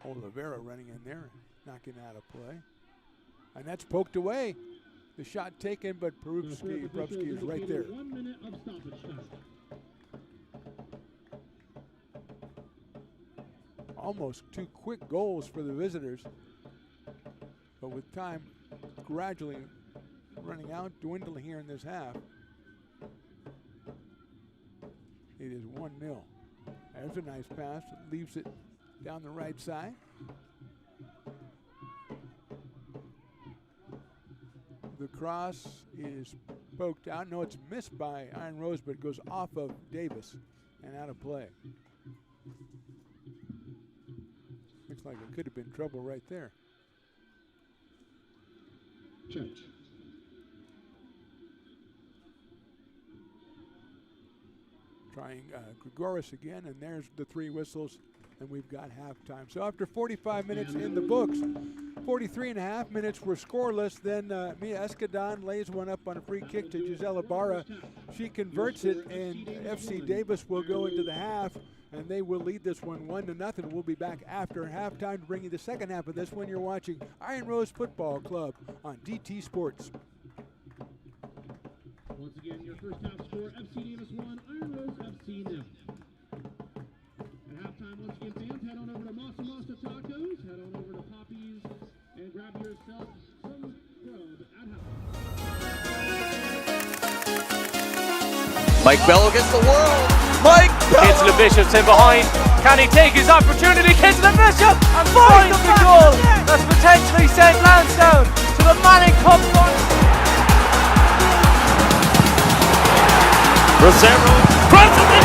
Oliveira running in there, knocking out of play. And that's poked away. The shot taken, but Perubsky is right there. 1 minute of stoppage time. Almost 2 quick goals for the visitors. But with time gradually running out, dwindling here in this half. It is 1-0. There's a nice pass. Leaves it down the right side. The cross is poked out. No, it's missed by Iron Rose, but it goes off of Davis and out of play. Looks like it could have been trouble right there. Check. Trying Grigoris again, and there's the 3 whistles, and we've got halftime. So after 45 minutes in the books, 43 and a half minutes were scoreless. Then Mia Escadon lays one up on a free kick to Gisela Barra. She converts it, and FC Davis will go into the half, and they will lead this one 1-0. We'll be back after halftime to bring you the second half of this when you're watching Iron Rose Football Club on DT Sports. Once again, your first half score, FC Davis 1, Iron Rose FC 0. At halftime, once again, fans, head on over to Masa Masa Tacos, head on over to Poppy's, and grab yourself some grub at halftime. Mike Bell against the world. Mike Bell. Into the Bishop's in behind. Can he take his opportunity? Kick to the Bishop and finds the goal. That's potentially sent Lansdowne to the Manning Cup final. Rosero. Crosses it.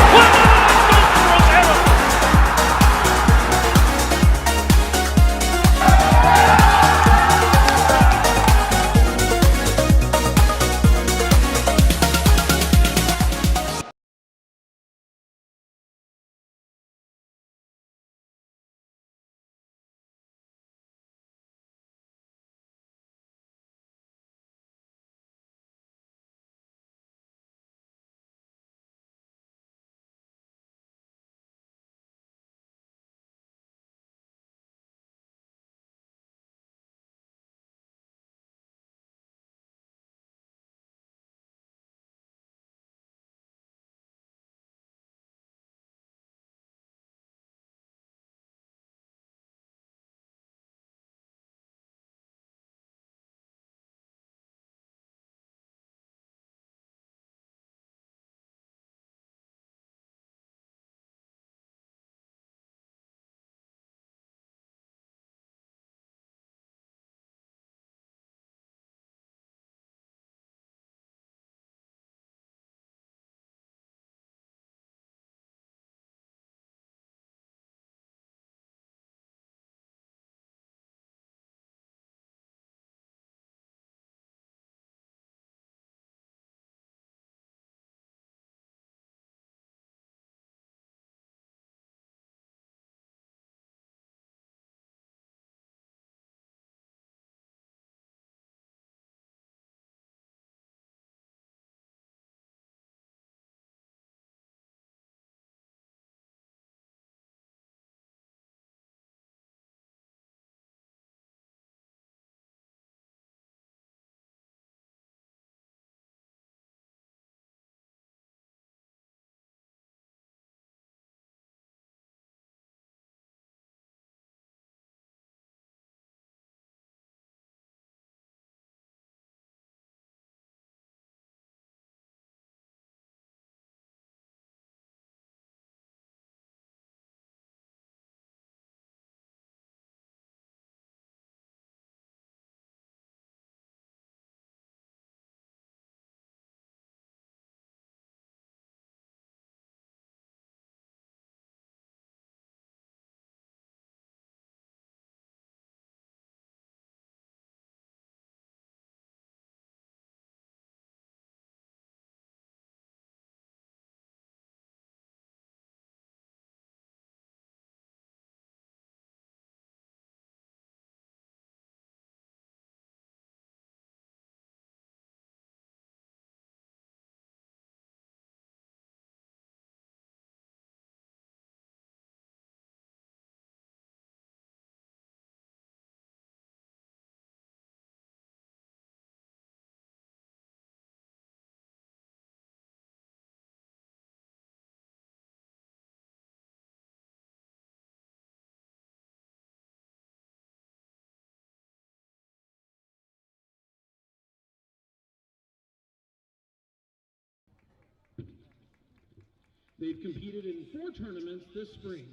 They've competed in 4 tournaments this spring,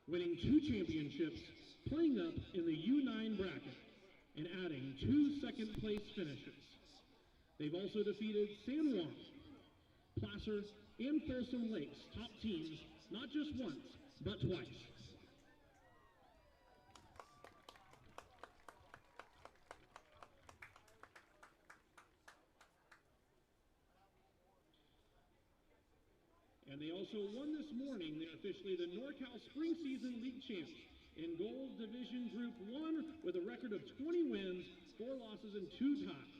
winning 2 championships, playing up in the U9 bracket, and adding 2 second-place finishes. They've also defeated San Juan, Placer, and Folsom Lakes top teams not just once, but twice. And they also won this morning. They're officially the NorCal Spring Season League champs in Gold Division Group 1 with a record of 20 wins, 4 losses, and 2 ties.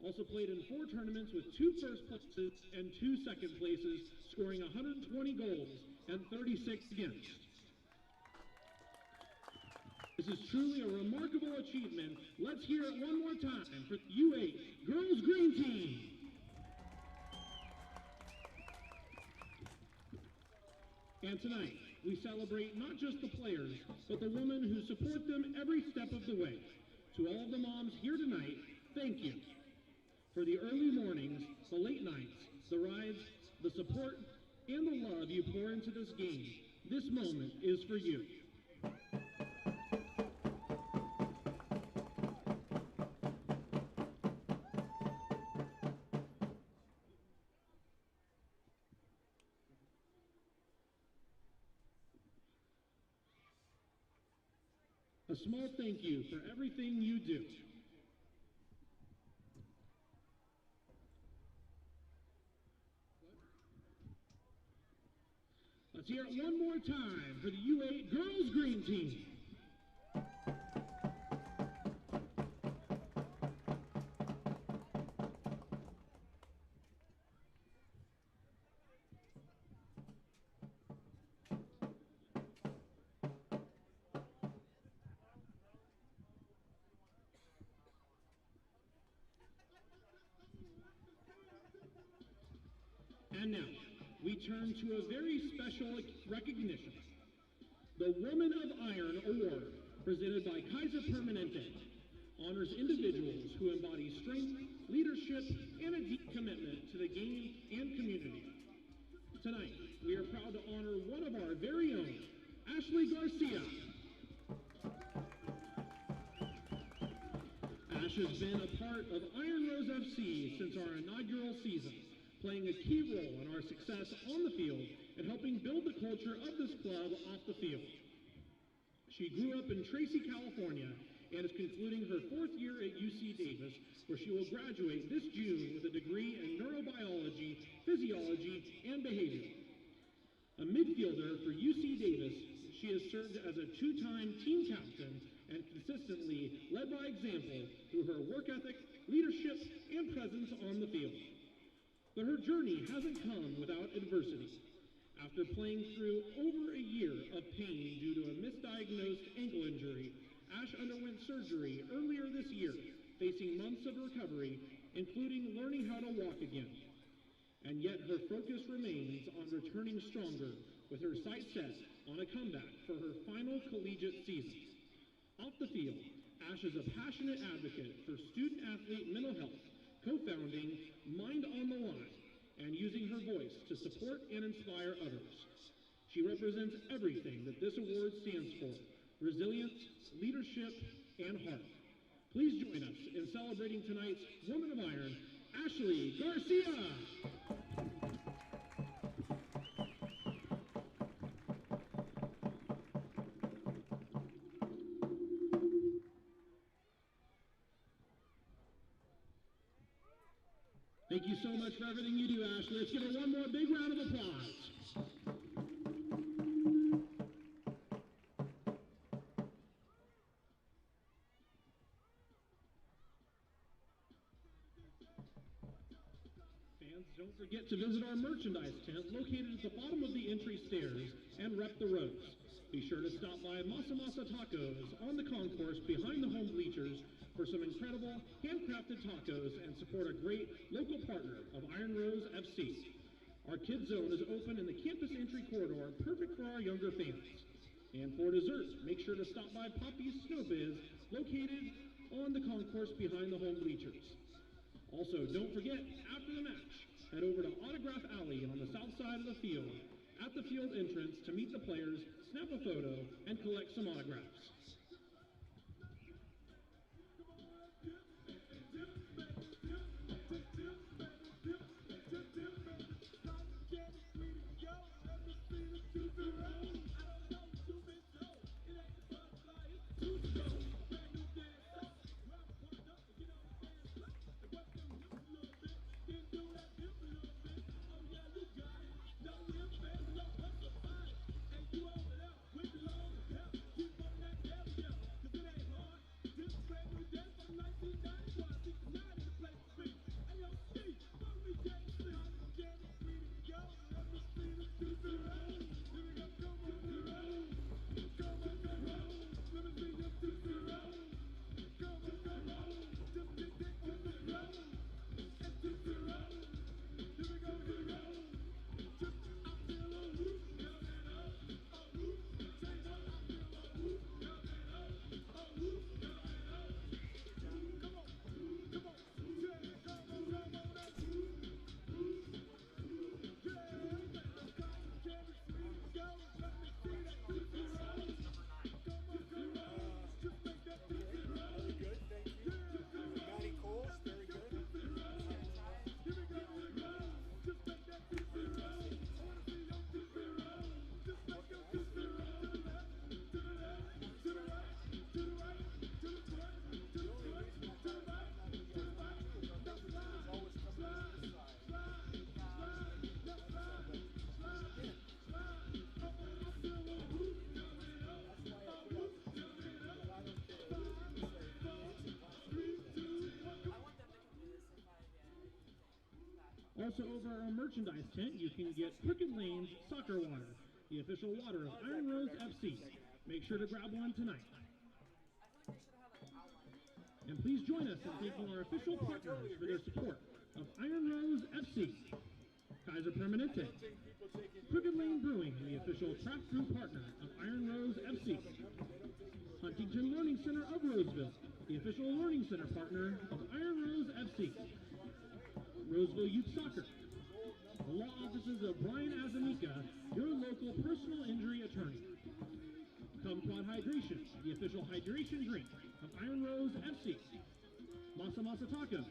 Also played in 4 tournaments with 2 first places and 2 second places, scoring 120 goals and 36 against. This is truly a remarkable achievement. Let's hear it one more time for the U8 Girls Green Team. And tonight, we celebrate not just the players, but the women who support them every step of the way. To all of the moms here tonight, thank you. For the early mornings, the late nights, the rides, the support, and the love you pour into this game, this moment is for you. A small thank you for everything you do. Let's hear it one more time for the U8 Girls Green Team. And now, we turn to a very special recognition. The Woman of Iron Award, presented by Kaiser Permanente, honors individuals who embody strength, leadership, and a deep commitment to the game and community. Tonight, we are proud to honor one of our very own, Ashley Garcia. Ash has been a part of Iron Rose FC since our inaugural season, playing a key role in our success on the field and helping build the culture of this club off the field. She grew up in Tracy, California, and is concluding her 4th year at UC Davis, where she will graduate this June with a degree in neurobiology, physiology, and behavior. A midfielder for UC Davis, she has served as a 2-time team captain and consistently led by example through her work ethic, leadership, and presence on the field. But her journey hasn't come without adversity. After playing through over a year of pain due to a misdiagnosed ankle injury, Ash underwent surgery earlier this year, facing months of recovery, including learning how to walk again. And yet her focus remains on returning stronger, with her sights set on a comeback for her final collegiate season. Off the field, Ash is a passionate advocate for student-athlete mental health, co-founding Mind on the Line, and using her voice to support and inspire others. She represents everything that this award stands for: resilience, leadership, and heart. Please join us in celebrating tonight's Woman of Iron, Ashley Garcia. Thank you so much for everything you do, Ashley. Let's give her one more big round of applause. Fans, don't forget to visit our merchandise tent located at the bottom of the entry stairs and rep the roads. Be sure to stop by Masa Masa Tacos on the concourse behind the home bleachers for some incredible handcrafted tacos and support a great local partner of Iron Rose FC. Our kids zone is open in the campus entry corridor, perfect for our younger fans. And for dessert, make sure to stop by Poppy's Snow Biz, located on the concourse behind the home bleachers. Also, don't forget, after the match, head over to Autograph Alley on the south side of the field at the field entrance to meet the players, snap a photo, and collect some autographs. Also over our merchandise tent, you can get Crooked Lane's Soccer Water, the official water of Iron Rose FC. Make sure to grab one tonight. And please join us in thanking our official partners for their support of Iron Rose FC. Kaiser Permanente. Crooked Lane Brewing, the official craft brew partner of Iron Rose FC. Huntington Learning Center of Roseville, the official learning center partner of Iron Rose FC. Roseville Youth Soccer. The law offices of Brian Azamica, your local personal injury attorney. Kumquat Hydration, the official hydration drink of Iron Rose FC. Masa Masa Tacos.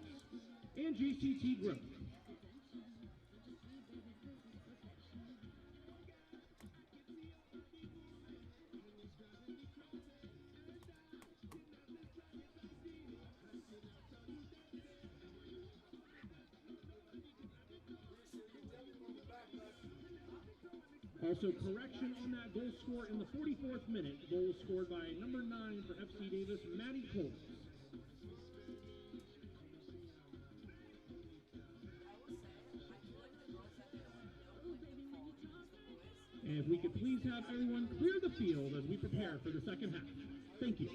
And JCT Growth. Also, correction on that goal score in the 44th minute. Goal scored by number 9 for FC Davis, Maddie Coles. And if we could please have everyone clear the field as we prepare for the second half. Thank you.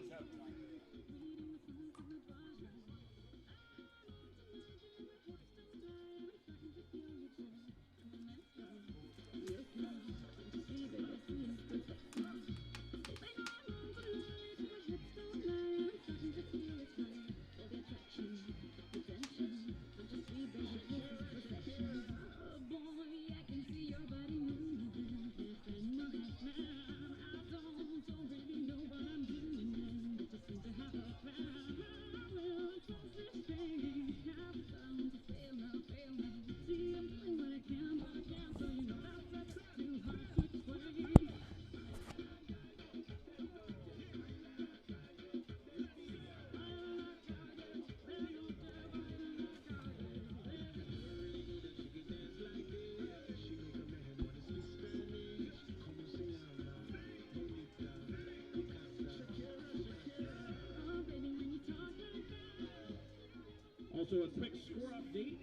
Also a quick score update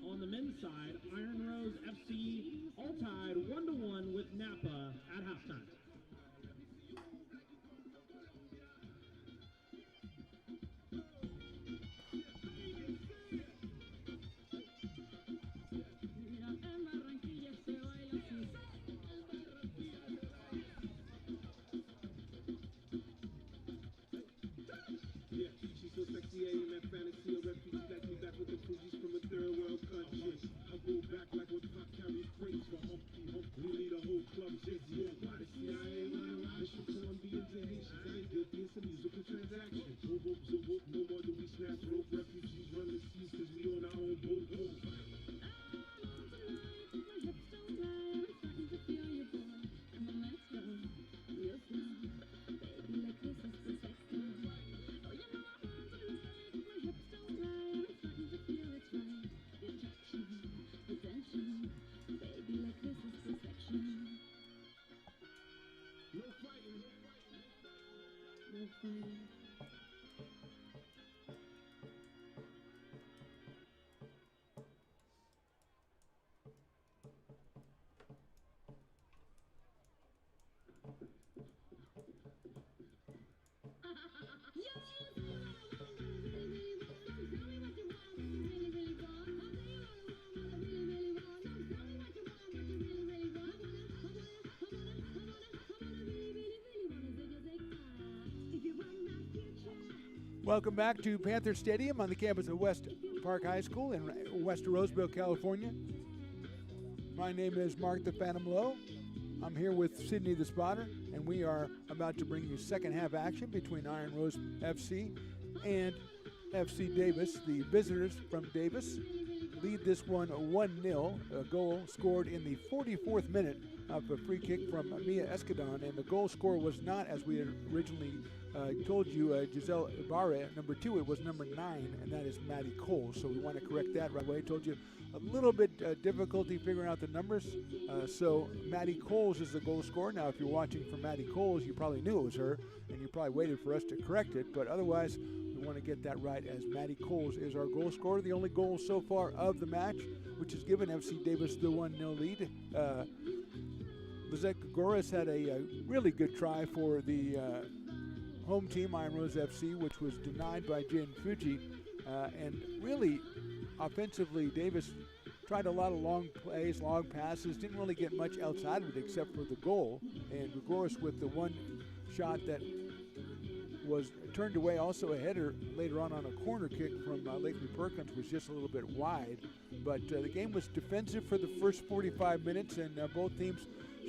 on the men's side. Iron Rose FC all tied 1-1 with Napa at halftime. Fantasy, AMF fantasy, a refugee like me back with the Fugees from a third world country. I grew Welcome back to Panther Stadium on the campus of West Park High School in West Roseville, California. My name is Mark the Phantom Lowe. I'm here with Sydney the Spotter, and we are about to bring you second half action between Iron Rose FC and FC Davis. The visitors from Davis lead this one 1-0. A goal scored in the 44th minute of a free kick from Mia Escadon, and the goal scorer was not, as we had originally told you, Giselle Ibarra, number 2. It was number 9, and that is Maddie Cole. So we want to correct that right away. I told you a little bit difficulty figuring out the numbers. So Maddie Coles is the goal scorer. Now, if you're watching for Maddie Coles, you probably knew it was her, and you probably waited for us to correct it. But otherwise, we want to get that right, as Maddie Coles is our goal scorer. The only goal so far of the match, which has given FC Davis the 1-0 lead. Lizette Goris had a really good try for the home team, Iron Rose FC, which was denied by Jin Fuji. And really, offensively, Davis tried a lot of long plays, long passes, didn't really get much else out of it except for the goal. And Goris with the one shot that was turned away, also a header later on a corner kick from Lakely Perkins, was just a little bit wide. But the game was defensive for the first 45 minutes, and both teams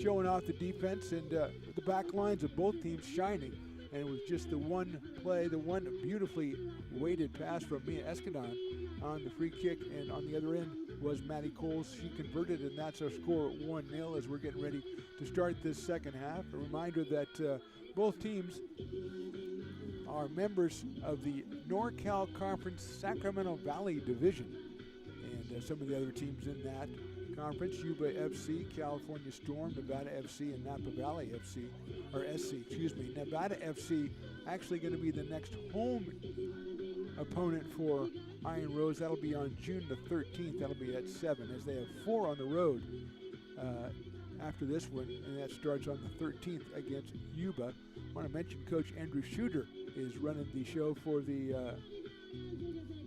showing off the defense, and the back lines of both teams shining. And it was just the one play, the one beautifully weighted pass from Mia Escadon on the free kick, and on the other end was Maddie Coles. She converted, and that's our score, 1-0, as we're getting ready to start this second half. A reminder that both teams are members of the NorCal Conference Sacramento Valley Division, and some of the other teams in that conference, Yuba FC, California Storm, Nevada FC, and Napa Valley FC, or SC, excuse me. Nevada FC actually going to be the next home opponent for Iron Rose. That'll be on June the 13th. That'll be at 7, as they have 4 on the road after this one, and that starts on the 13th against Yuba. I want to mention Coach Andrew Shooter is running the show for the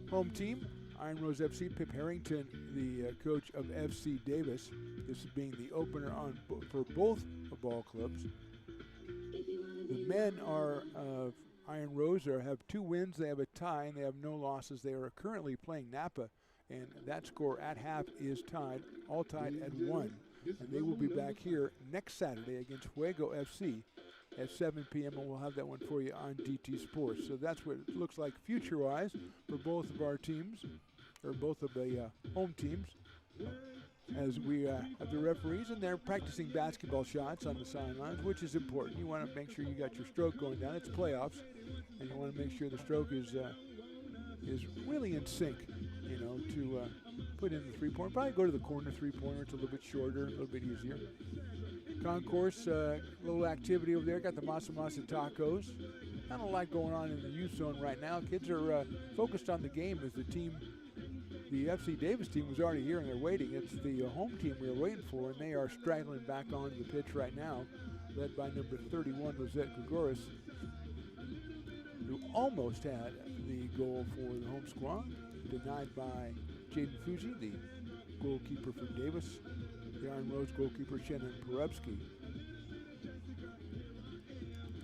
home team, Iron Rose FC. Pip Harrington, the coach of FC Davis. This is being the opener on for both ball clubs. The men are Iron Rose have 2 wins. They have a tie, and they have no losses. They are currently playing Napa, and that score at half is tied, all tied at 1. And they will be back here next Saturday against Fuego FC at 7 p.m., and we'll have that one for you on DT Sports. So that's what it looks like future-wise for both of our teams, or both of the home teams, as we have the referees, and they're practicing basketball shots on the sidelines, which is important. You want to make sure you got your stroke going down. It's playoffs, and you want to make sure the stroke is really in sync, you know, to put in the three-pointer. Probably go to the corner three-pointer. It's a little bit shorter, a little bit easier. Concourse, little activity over there. Got the Masa Masa Tacos. Not a lot going on in the youth zone right now. Kids are focused on the game, as the team, the FC Davis team, was already here and they're waiting. It's the home team we were waiting for, and they are straggling back onto the pitch right now, led by number 31, Lizette Gregoris, who almost had the goal for the home squad, denied by Jaden Fuji, the goalkeeper for Davis. The Iron Rose goalkeeper, Shannon Perubsky.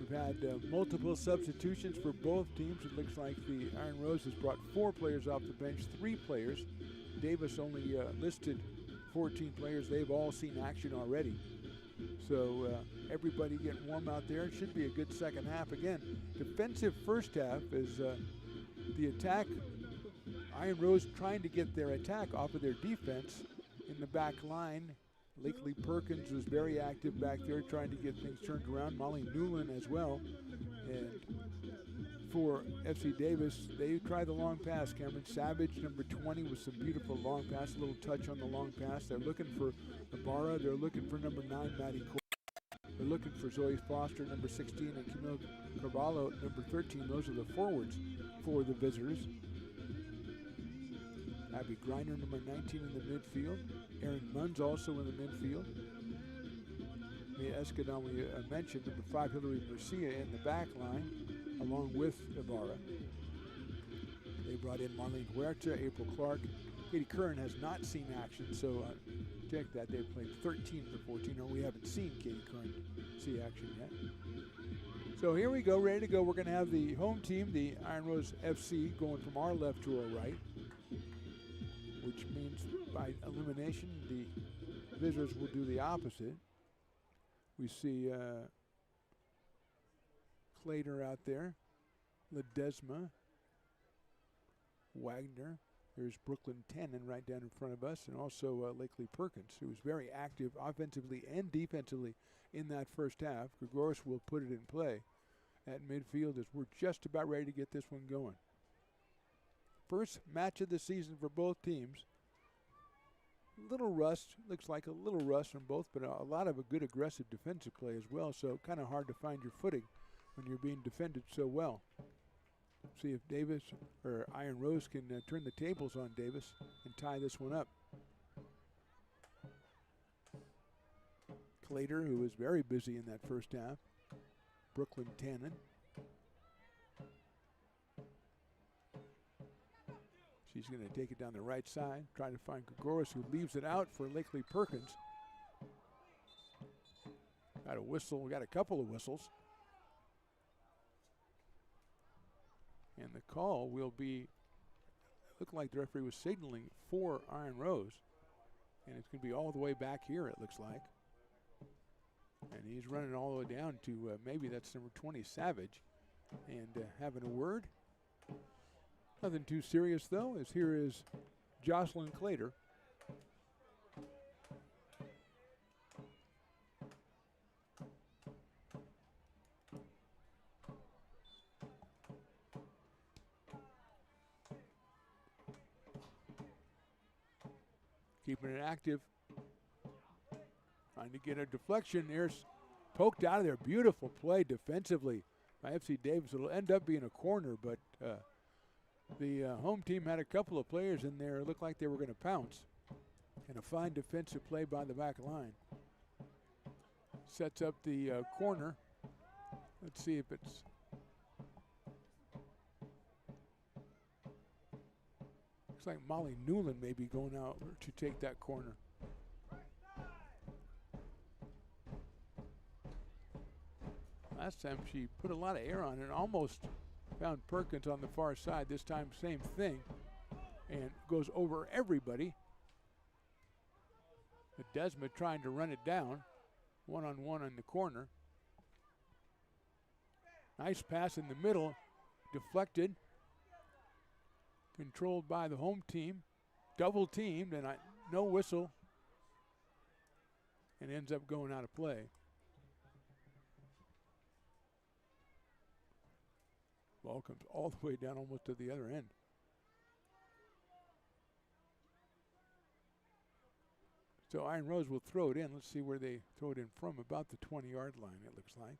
We've had multiple substitutions for both teams. It looks like the Iron Rose has brought 4 players off the bench, 3 players. Davis only listed 14 players. They've all seen action already. So everybody getting warm out there. It should be a good second half. Again, defensive first half is the attack. Iron Rose trying to get their attack off of their defense in the back line. Lakely Perkins was very active back there, trying to get things turned around. Molly Newland as well. And for FC Davis, they tried the long pass. Cameron Savage, number 20, with some beautiful long pass, a little touch on the long pass. They're looking for Ibarra. They're looking for number 9, Maddie Cole. They're looking for Zoe Foster, number 16, and Camille Carvalho, number 13. Those are the forwards for the visitors. Abby Griner, number 19, in the midfield. Erin Munn's also in the midfield. Mia Escadon, we mentioned, number 5, Hillary Garcia, in the back line, along with Ibarra. They brought in Marlene Huerta, April Clark. Katie Curran has not seen action, so check that. They've played 13 of the 14, or we haven't seen Katie Curran see action yet. So here we go, ready to go. We're going to have the home team, the Iron Rose FC, going from our left to our right, which means by elimination, the visitors will do the opposite. We see Clater out there, Ledesma, Wagner. There's Brooklyn Tannen right down in front of us, and also Lakely Perkins, who was very active offensively and defensively in that first half. Grigoris will put it in play at midfield as we're just about ready to get this one going. First match of the season for both teams. Little rust, looks like a little rust from both, but a lot of a good aggressive defensive play as well, so kind of hard to find your footing when you're being defended so well. See if Davis or Iron Rose can turn the tables on Davis and tie this one up. Clater, who was very busy in that first half. Brooklyn Tannen. She's going to take it down the right side, trying to find Grigoris, who leaves it out for Lakely Perkins. Got a whistle, got a couple of whistles. And the call will be, looked like the referee was signaling for Iron Rose. And it's going to be all the way back here, it looks like. And he's running all the way down to maybe that's number 20, Savage. And having a word. Nothing too serious, though, as here is Jocelyn Clater. Keeping it active. Trying to get a deflection. There's poked out of there. Beautiful play defensively by FC Davis. It'll end up being a corner, but the home team had a couple of players in there. It looked like they were going to pounce. And a fine defensive play by the back line. Sets up the corner. Let's see if it's... Looks like Molly Newland may be going out to take that corner. Last time she put a lot of air on it and almost found Perkins on the far side. This time, same thing. And goes over everybody. Desma trying to run it down. One-on-one in the corner. Nice pass in the middle. Deflected. Controlled by the home team. Double teamed and no whistle. And ends up going out of play. Ball comes all the way down almost to the other end. So Iron Rose will throw it in. Let's see where they throw it in from. About the 20-yard line, it looks like.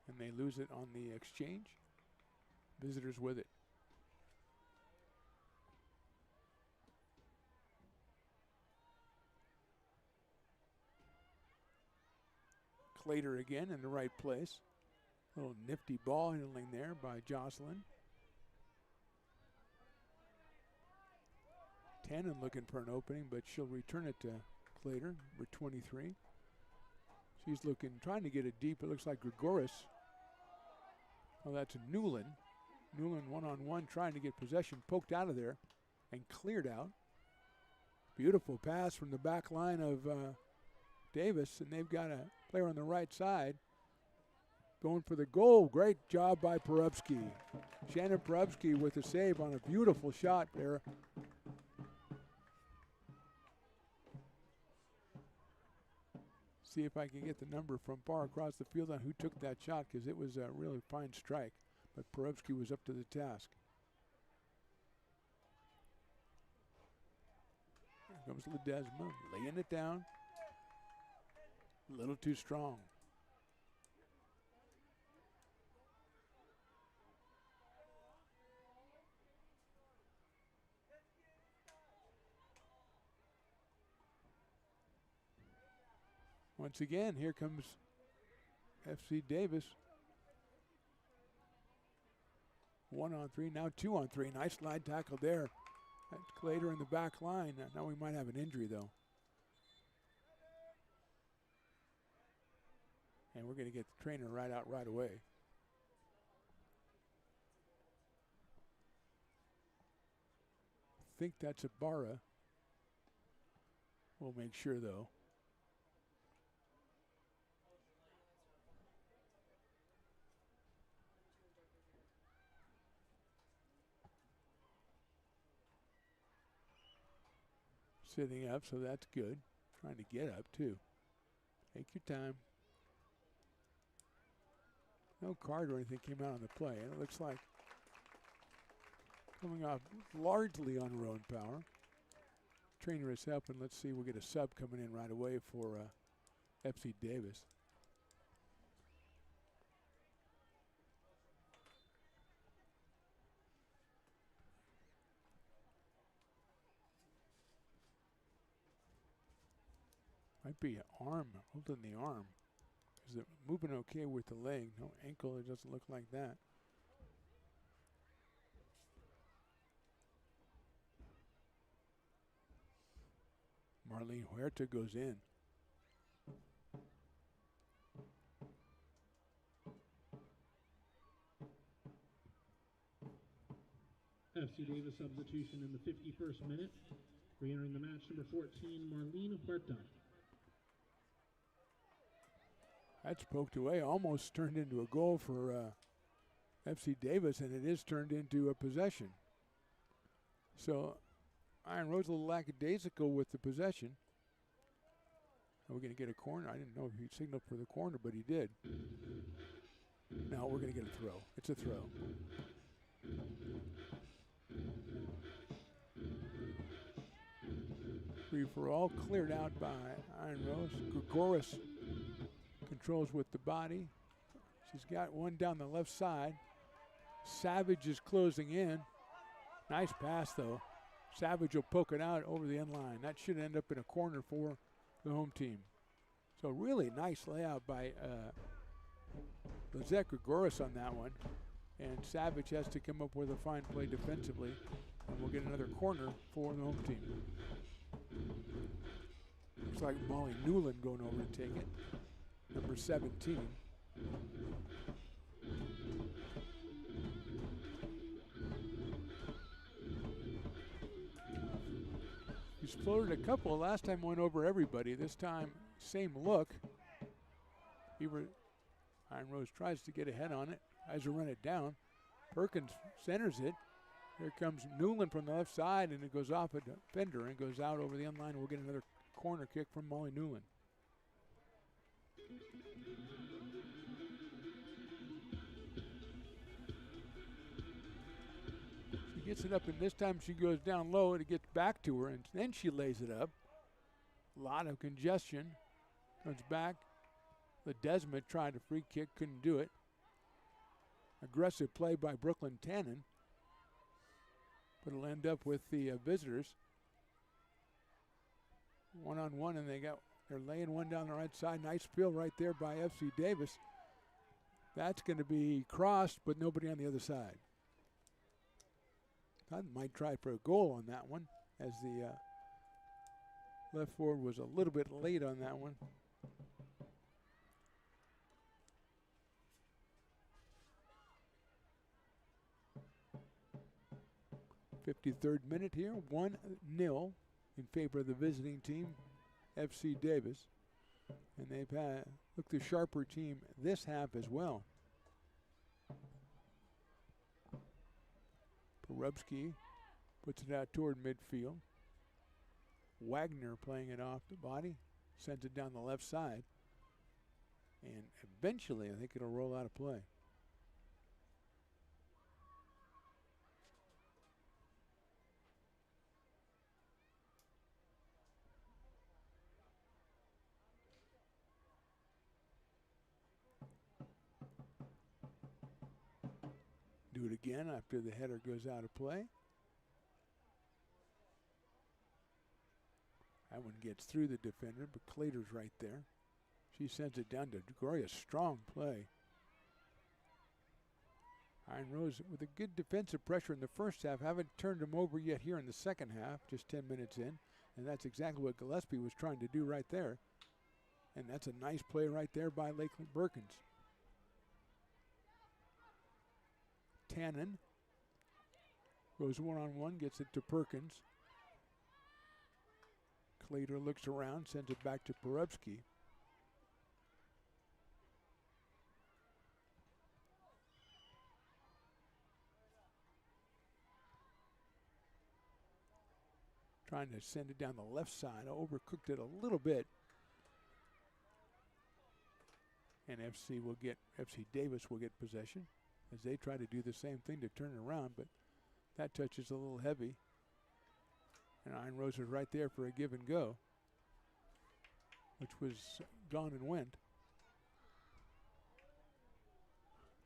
And they lose it on the exchange. Visitors with it. Clater again in the right place. Little nifty ball handling there by Jocelyn. Tannen looking for an opening, but she'll return it to Clater, number 23. She's looking, trying to get it deep. It looks like Grigoris. Oh, that's Newland. Newland one-on-one trying to get possession, poked out of there and cleared out. Beautiful pass from the back line of Davis, and they've got a player on the right side going for the goal. Great job by Perubsky. Shannon Perubsky with a save on a beautiful shot there. See if I can get the number from far across the field on who took that shot, because it was a really fine strike. But Perubsky was up to the task. Here comes Ledesma, laying it down. A little too strong. Once again, here comes FC Davis. 1-on-3, now 2-on-3. Nice slide tackle there. That's Clater in the back line. Now we might have an injury, though. And we're going to get the trainer right out right away. I think that's Ibarra. We'll make sure, though. Sitting up, so that's good. Trying to get up, too. Take your time. No card or anything came out on the play, and it looks like coming off largely on her own power. Trainer is helping. Let's see, we'll get a sub coming in right away for FC Davis. Might be an arm, holding the arm. Is it moving okay with the leg? No ankle, it doesn't look like that. Marlene Huerta goes in. FC Davis substitution in the 51st minute. Re-entering the match, number 14, Marlene Huerta. That's poked away, almost turned into a goal for FC Davis, and it is turned into a possession. So Iron Rose a little lackadaisical with the possession. Are we going to get a corner? I didn't know if he signaled for the corner, but he did. Now we're going to get a throw. It's a throw. Free for all, cleared out by Iron Rose. Gregoris controls with the body. She's got one down the left side. Savage is closing in. Nice pass, though. Savage will poke it out over the end line. That should end up in a corner for the home team. So really nice layout by Lizette Gregoris on that one. And Savage has to come up with a fine play defensively. And we'll get another corner for the home team. Looks like Molly Newland going over to take it. Number 17. He's floated a couple. Last time went over everybody. This time, same look. Iron Rose tries to get ahead on it. Tries to run it down. Perkins centers it. Here comes Newland from the left side, and it goes off a defender and goes out over the end line. We'll get another corner kick from Molly Newland. She gets it up, and this time she goes down low, and it gets back to her, and then she lays it up. A lot of congestion. Comes back. Ledesma tried a free kick, couldn't do it. Aggressive play by Brooklyn Tannen. But it'll end up with the visitors. One-on-one, and they're laying one down the right side. Nice field right there by FC Davis. That's going to be crossed, but nobody on the other side. I might try for a goal on that one, as the left forward was a little bit late on that one. .53rd minute here, 1-0 in favor of the visiting team, FC Davis. And they've looked a sharper team this half as well. Porubsky puts it out toward midfield. Wagner playing it off the body, sends it down the left side. And eventually, I think it'll roll out of play. Do it again after the header goes out of play. That one gets through the defender, but Clater's right there. She sends it down to Gloria. Strong play. Iron Rose with a good defensive pressure in the first half. Haven't turned them over yet here in the second half, just 10 minutes in. And that's exactly what Gillespie was trying to do right there. And that's a nice play right there by Lakeland Perkins. Tannen goes one-on-one, gets it to Perkins. Clater looks around, sends it back to Porubsky. Trying to send it down the left side, overcooked it a little bit. And FC Davis will get possession as they try to do the same thing to turn it around, but that touch is a little heavy. And Iron Rose was right there for a give and go, which was gone and went.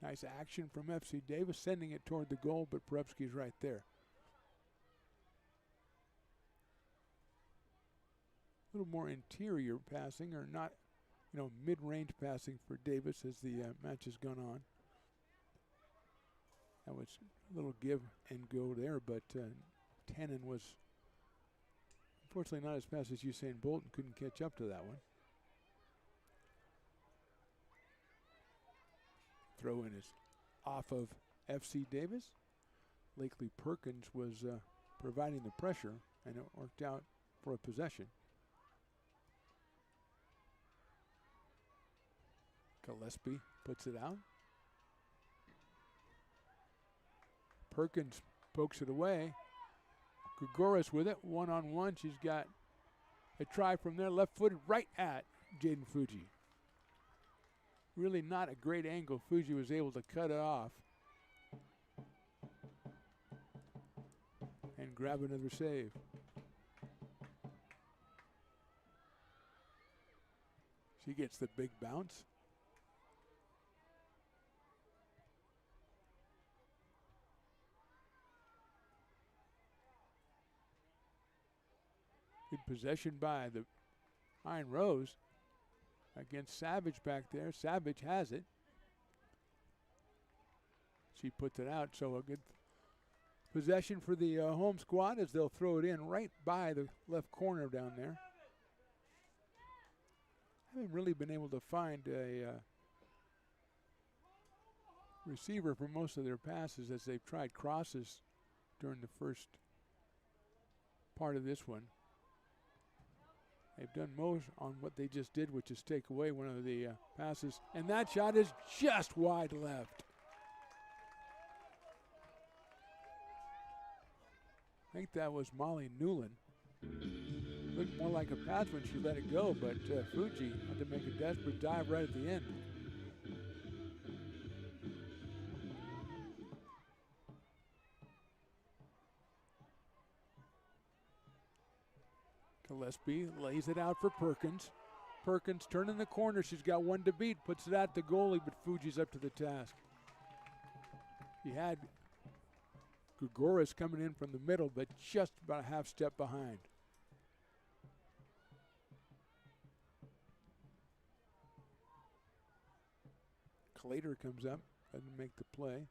Nice action from FC Davis, sending it toward the goal, but Porubsky's right there. A little more interior passing, or not, mid-range passing for Davis as the match has gone on. That was a little give and go there, but Tannen was unfortunately not as fast as Usain Bolt and couldn't catch up to that one. Throw in is off of FC Davis. Lakely Perkins was providing the pressure, and it worked out for a possession. Gillespie puts it out. Perkins pokes it away. Grigoris with it, one-on-one. She's got a try from there, left-footed right at Jaden Fuji. Really not a great angle. Fuji was able to cut it off and grab another save. She gets the big bounce. Good possession by the Iron Rose against Savage back there. Savage has it. She puts it out, so a good possession for the home squad as they'll throw it in right by the left corner down there. Haven't really been able to find a receiver for most of their passes as they've tried crosses during the first part of this one. They've done most on what they just did, which is take away one of the passes. And that shot is just wide left. I think that was Molly Newland. Looked more like a pass when she let it go, but Fuji had to make a desperate dive right at the end. Gillespie lays it out for Perkins. Perkins turning the corner. She's got one to beat. Puts it at the goalie, but Fuji's up to the task. She had Grigoris coming in from the middle, but just about a half step behind. Clater comes up, doesn't make the play.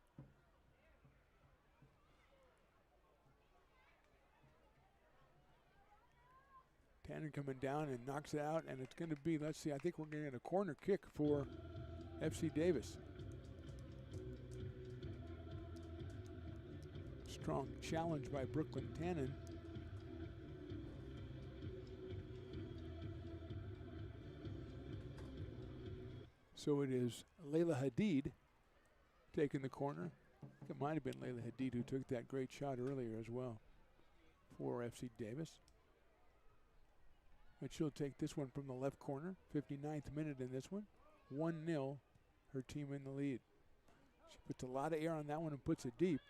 Tanner coming down and knocks it out, and it's going to be, let's see, I think we're going to get a corner kick for FC Davis. Strong challenge by Brooklyn Tannen. So it is Layla Hadid taking the corner. I think it might have been Layla Hadid who took that great shot earlier as well for FC Davis. But she'll take this one from the left corner. 59th minute in this one. 1-0, her team in the lead. She puts a lot of air on that one and puts it deep.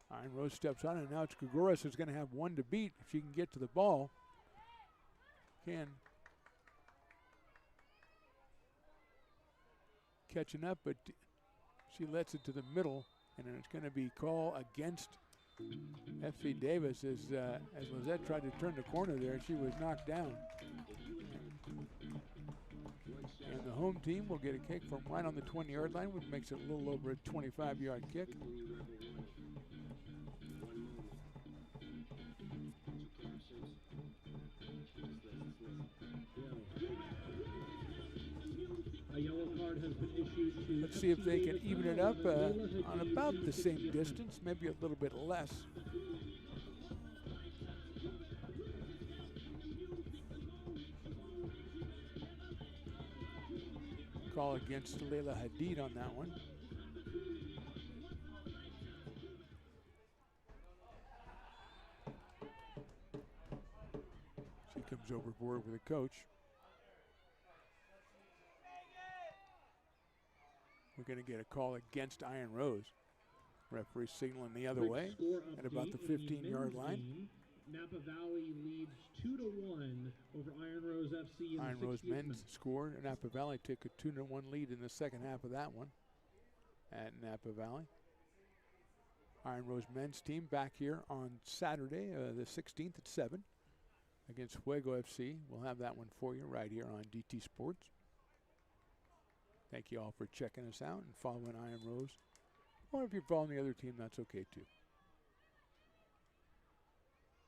Iron Rose steps on, and now it's Grigoris who's going to have one to beat if she can get to the ball. Catching up, but she lets it to the middle, and it's going to be called against FC Davis as Lizette tried to turn the corner there, and she was knocked down. And the home team will get a kick from right on the 20-yard line, which makes it a little over a 25-yard kick. card has been issued to Let's see if they can FC even it up Layla on Hadid, about the number same 67. distance, maybe a little bit less. Call against Layla Hadid on that one. She comes overboard with a coach. We're going to get a call against Iron Rose. Referee signaling the other Quick way score at about the update in 15-yard men's line. game. Napa Valley leads 2-1 over Iron Rose FC in Iron the Rose 60th men's minute. scored. Napa Valley took a 2-1 lead in the second half of that one at Napa Valley. Iron Rose men's team back here on Saturday, the 16th at 7 against Fuego FC. We'll have that one for you right here on DT Sports. Thank you all for checking us out and following Iron Rose. Or if you're following the other team, that's okay too.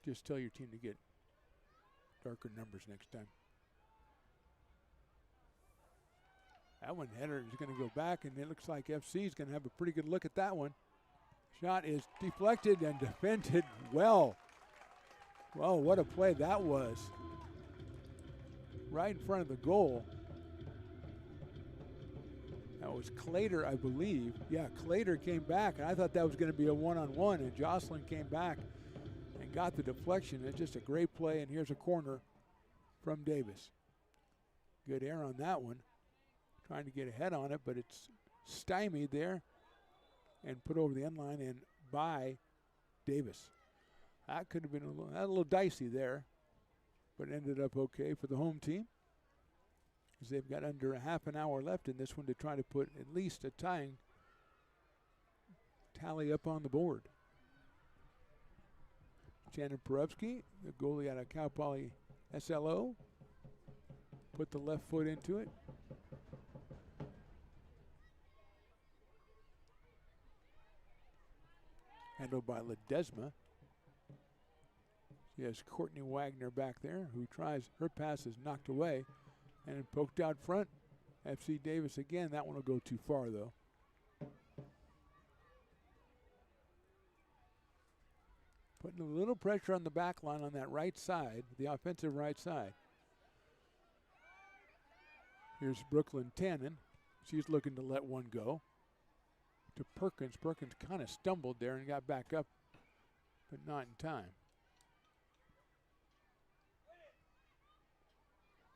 Just tell your team to get darker numbers next time. That one header is going to go back, and it looks like FC is going to have a pretty good look at that one. Shot is deflected and defended well. Well, what a play that was. Right in front of the goal. That was Clater, I believe. Yeah, Clater came back, and I thought that was going to be a one-on-one, and Jocelyn came back and got the deflection. It's just a great play, and here's a corner from Davis. Good air on that one. Trying to get ahead on it, but it's stymied there and put over the end line and by Davis. That could have been a little dicey there, but ended up okay for the home team, because they've got under a half an hour left in this one to try to put at least a tying tally up on the board. Shannon Perevsky, the goalie out of Cal Poly SLO, put the left foot into it. Handled by Ledesma. She has Courtney Wagner back there, who tries, her pass is knocked away and poked out front. FC Davis again. That one will go too far though. Putting a little pressure on the back line on that right side, the offensive right side. Here's Brooklyn Tannen. She's looking to let one go. To Perkins. Perkins kind of stumbled there and got back up, but not in time.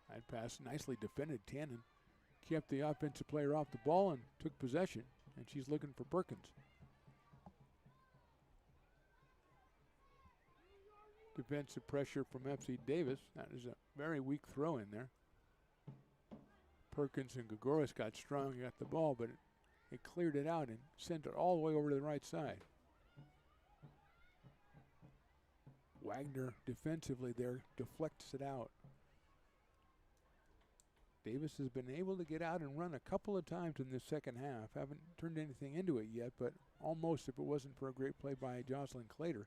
That pass nicely defended. Tannen kept the offensive player off the ball and took possession, and she's looking for Perkins. Defensive pressure from FC Davis. That is a very weak throw in there. Perkins and Gregoris got strong, got the ball, but it cleared it out and sent it all the way over to the right side. Wagner defensively there deflects it out. Davis has been able to get out and run a couple of times in this second half. Haven't turned anything into it yet, but almost if it wasn't for a great play by Jocelyn Clater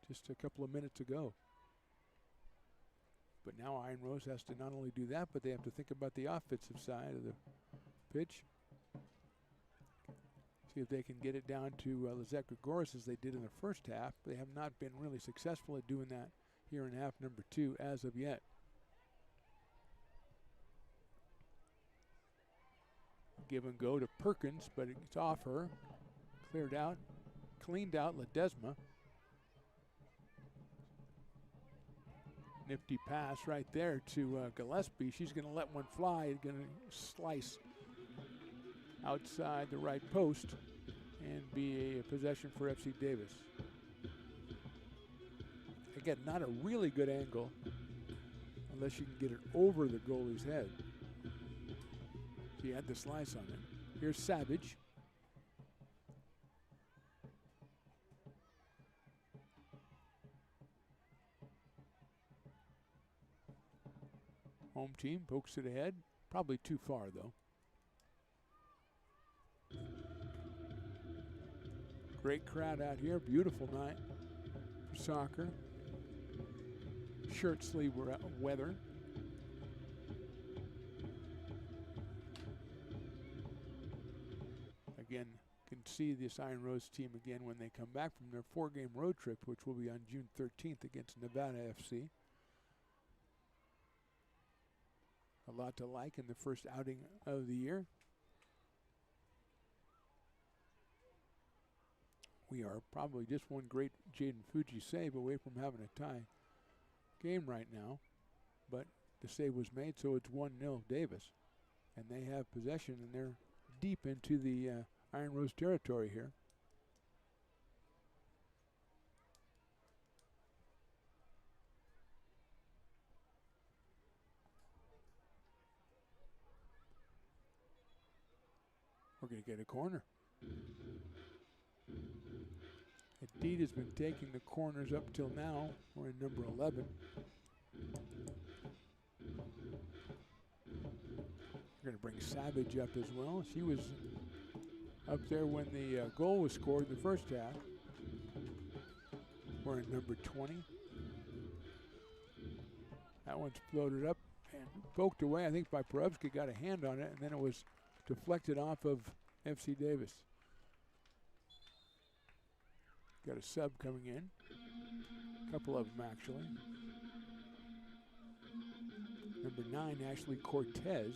just a couple of minutes ago. But now Iron Rose has to not only do that, but they have to think about the offensive side of the pitch. See if they can get it down to Lizette Gregoris as they did in the first half. They have not been really successful at doing that here in half number 2 as of yet. Give and go to Perkins, but it's off her. Cleared out, cleaned out Ledesma. Nifty pass right there to Gillespie. She's going to let one fly, going to slice outside the right post and be a possession for FC Davis. Again, not a really good angle unless you can get it over the goalie's head. She had the slice on it. Here's Savage. Home team pokes it ahead. Probably too far though. Great crowd out here. Beautiful night for soccer. Shirt sleeve weather. again, can see this Iron Rose team again when they come back from their 4-game road trip, which will be on June 13th against Nevada FC. A lot to like in the first outing of the year. We are probably just one great Jaden Fuji save away from having a tie game right now, but the save was made, so it's 1-0 Davis. And they have possession, and they're deep into the Iron Rose territory here. We're going to get a corner. Indeed has been taking the corners up till now. We're in number 11. We're going to bring Savage up as well. She was up there when the goal was scored in the first half. We're in number 20. That one's floated up and poked away, I think, by Perevsky. Got a hand on it, and then it was deflected off of FC Davis. Got a sub coming in. A couple of them, actually. Number 9, Ashley Cortez,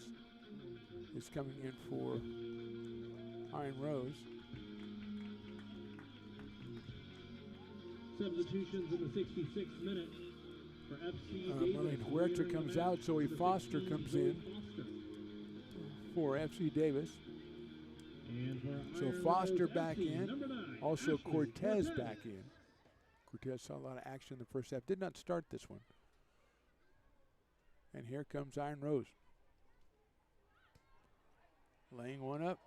is coming in for Iron Rose. Substitutions in the 66th minute for FC Davis. Marlene Huerta comes out, Zoe Foster comes in for FC Davis. So Foster back in, also Cortez back in. Cortez saw a lot of action in the first half, did not start this one. And here comes Iron Rose. Laying one up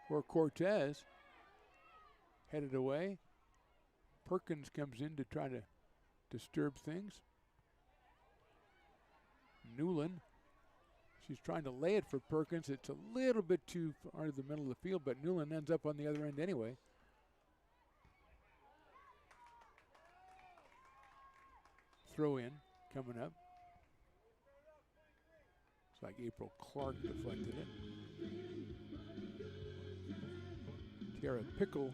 for Cortez. Headed away. Perkins comes in to try to disturb things. Newland. She's trying to lay it for Perkins. It's a little bit too far to the middle of the field, but Newland ends up on the other end anyway. Throw in coming up. It's like April Clark deflected it. Tiara Pickle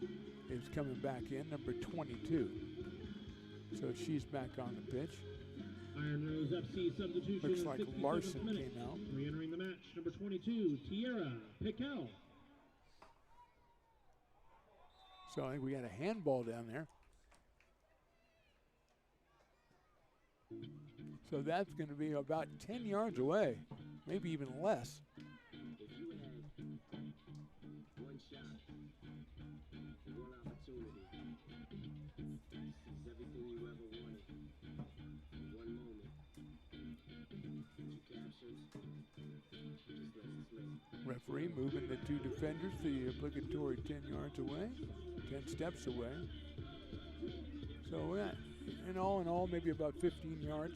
is coming back in, number 22. So she's back on the pitch. Iron Rose FC substitution. Looks like Larson came out. Re-entering the match, number 22, Tiara Pickle. So I think we got a handball down there. So that's going to be about 10 yards away, maybe even less. If you had one shot, one opportunity, seize everything you ever wanted, one moment, two captions, just let it slip. Referee moving the two defenders the obligatory 10 yards away, 10 steps away. So yeah, in all, maybe about 15 yards.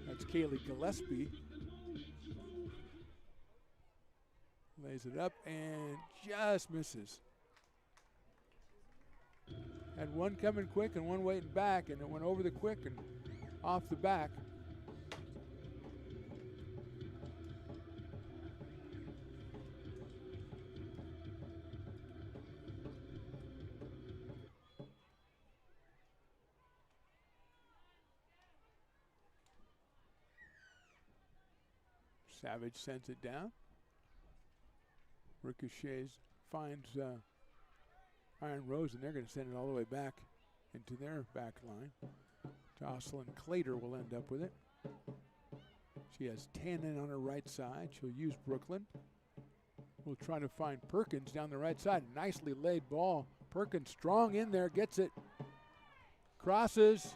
That's Kaylee Gillespie. Lays it up and just misses. Had one coming quick and one waiting back, and it went over the quick and off the back. Savage sends it down. Ricochets finds Iron Rose, and they're going to send it all the way back into their back line. Jocelyn Clater will end up with it. She has Tannen on her right side. She'll use Brooklyn. We'll try to find Perkins down the right side. Nicely laid ball. Perkins strong in there, gets it. Crosses.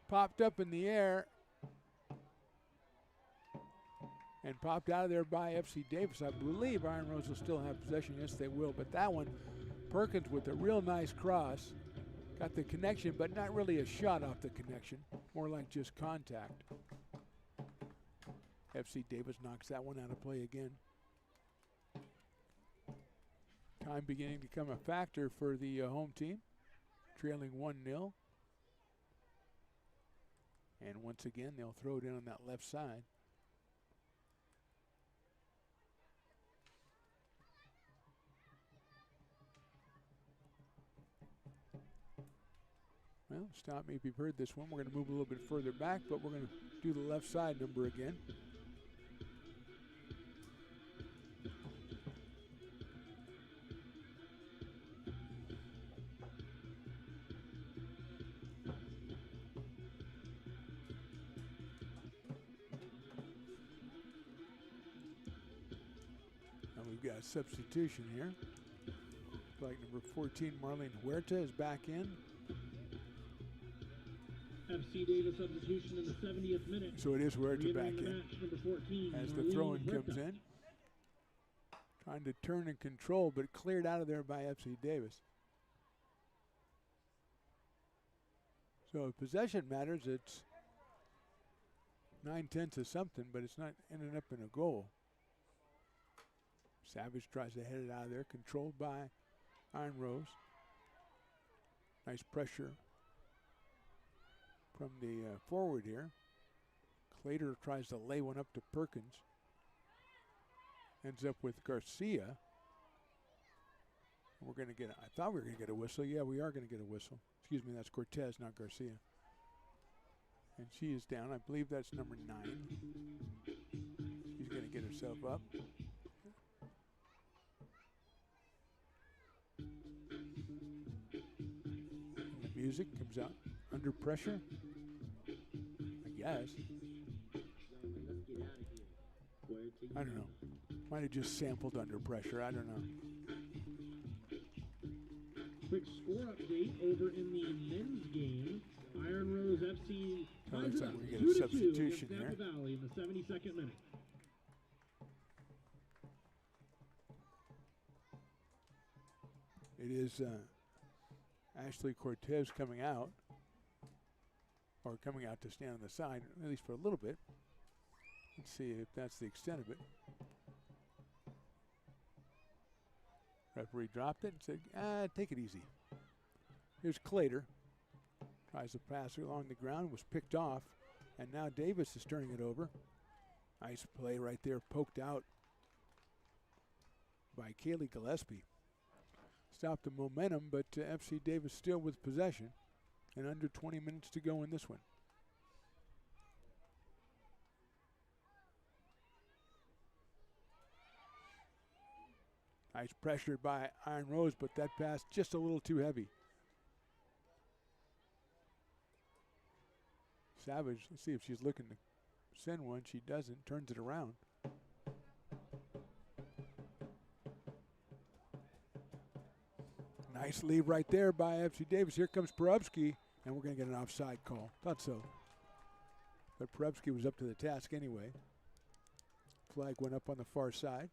Popped up in the air. And popped out of there by FC Davis. I believe Iron Rose will still have possession. Yes, they will. But that one, Perkins with a real nice cross. Got the connection, but not really a shot off the connection. More like just contact. FC Davis knocks that one out of play again. Time beginning to become a factor for the home team. Trailing 1-0. And once again, they'll throw it in on that left side. Well, stop me if you've heard this one. We're going to move a little bit further back, but we're going to do the left side number again. And we've got a substitution here. Like number 14, Marlene Huerta is back in. FC Davis substitution in the 70th minute. So it is Huerta back Re-entering the in match, number 14, as the Marlene throw-in Huerta. comes in. Trying to turn and control, but cleared out of there by FC Davis. So if possession matters, it's 9/10 of something, but it's not ending up in a goal. Savage tries to head it out of there, controlled by Iron Rose. Nice pressure from the forward here. Clater tries to lay one up to Perkins. Ends up with Garcia. We're going to get, I thought we were going to get a whistle. Yeah, we are going to get a whistle. Excuse me, that's Cortez, not Garcia. And she is down. I believe that's number 9. She's going to get herself up. And the music comes out under pressure, I guess. I don't know. Might have just sampled under pressure. I don't know. Quick score update over in the men's game. Iron Rose FC ties looks it like up we get a 2-2 substitution against Napa here. Valley in the 72nd minute. It is Ashley Cortez coming out, or coming out to stand on the side, at least for a little bit. Let's see if that's the extent of it. Referee dropped it and said, take it easy. Here's Clater. Tries to pass it along the ground, was picked off, and now Davis is turning it over. Nice play right there, poked out by Kaylee Gillespie. Stopped the momentum, but FC Davis still with possession, and under 20 minutes to go in this one. Nice pressure by Iron Rose, but that pass just a little too heavy. Savage, let's see if she's looking to send one. She doesn't, turns it around. Nice leave right there by FC Davis. Here comes Perubsky, and we're going to get an offside call. Thought so. But Perubsky was up to the task anyway. Flag went up on the far side.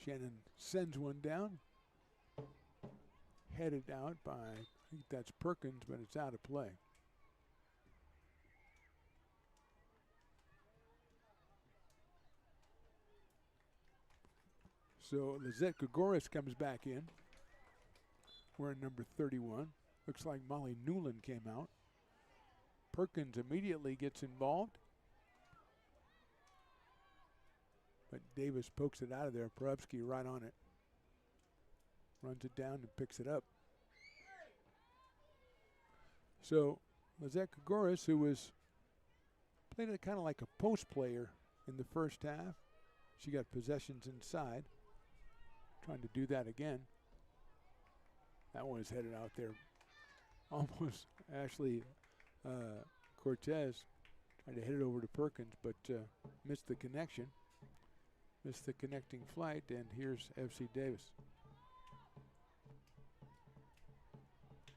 Shannon sends one down. Headed out by, I think that's Perkins, but it's out of play. So Lizette Gregoris comes back in. Wearing number 31. Looks like Molly Newland came out. Perkins immediately gets involved. But Davis pokes it out of there. Perubsky right on it. Runs it down and picks it up. So Lizette Gregoris, who was playing it kind of like a post player in the first half. She got possessions inside. Trying to do that again. That one is headed out there. Almost Ashley Cortez tried to hit it over to Perkins, but missed the connection. Missed the connecting flight, and here's FC Davis.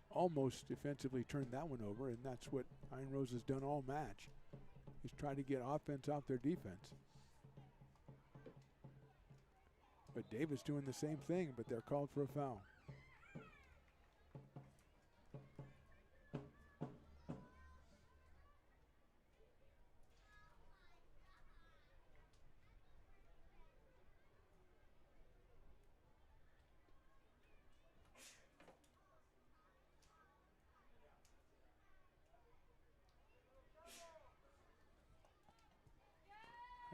Almost defensively turned that one over, and that's what Iron Rose has done all match. He's trying to get offense off their defense. But Davis doing the same thing, but they're called for a foul.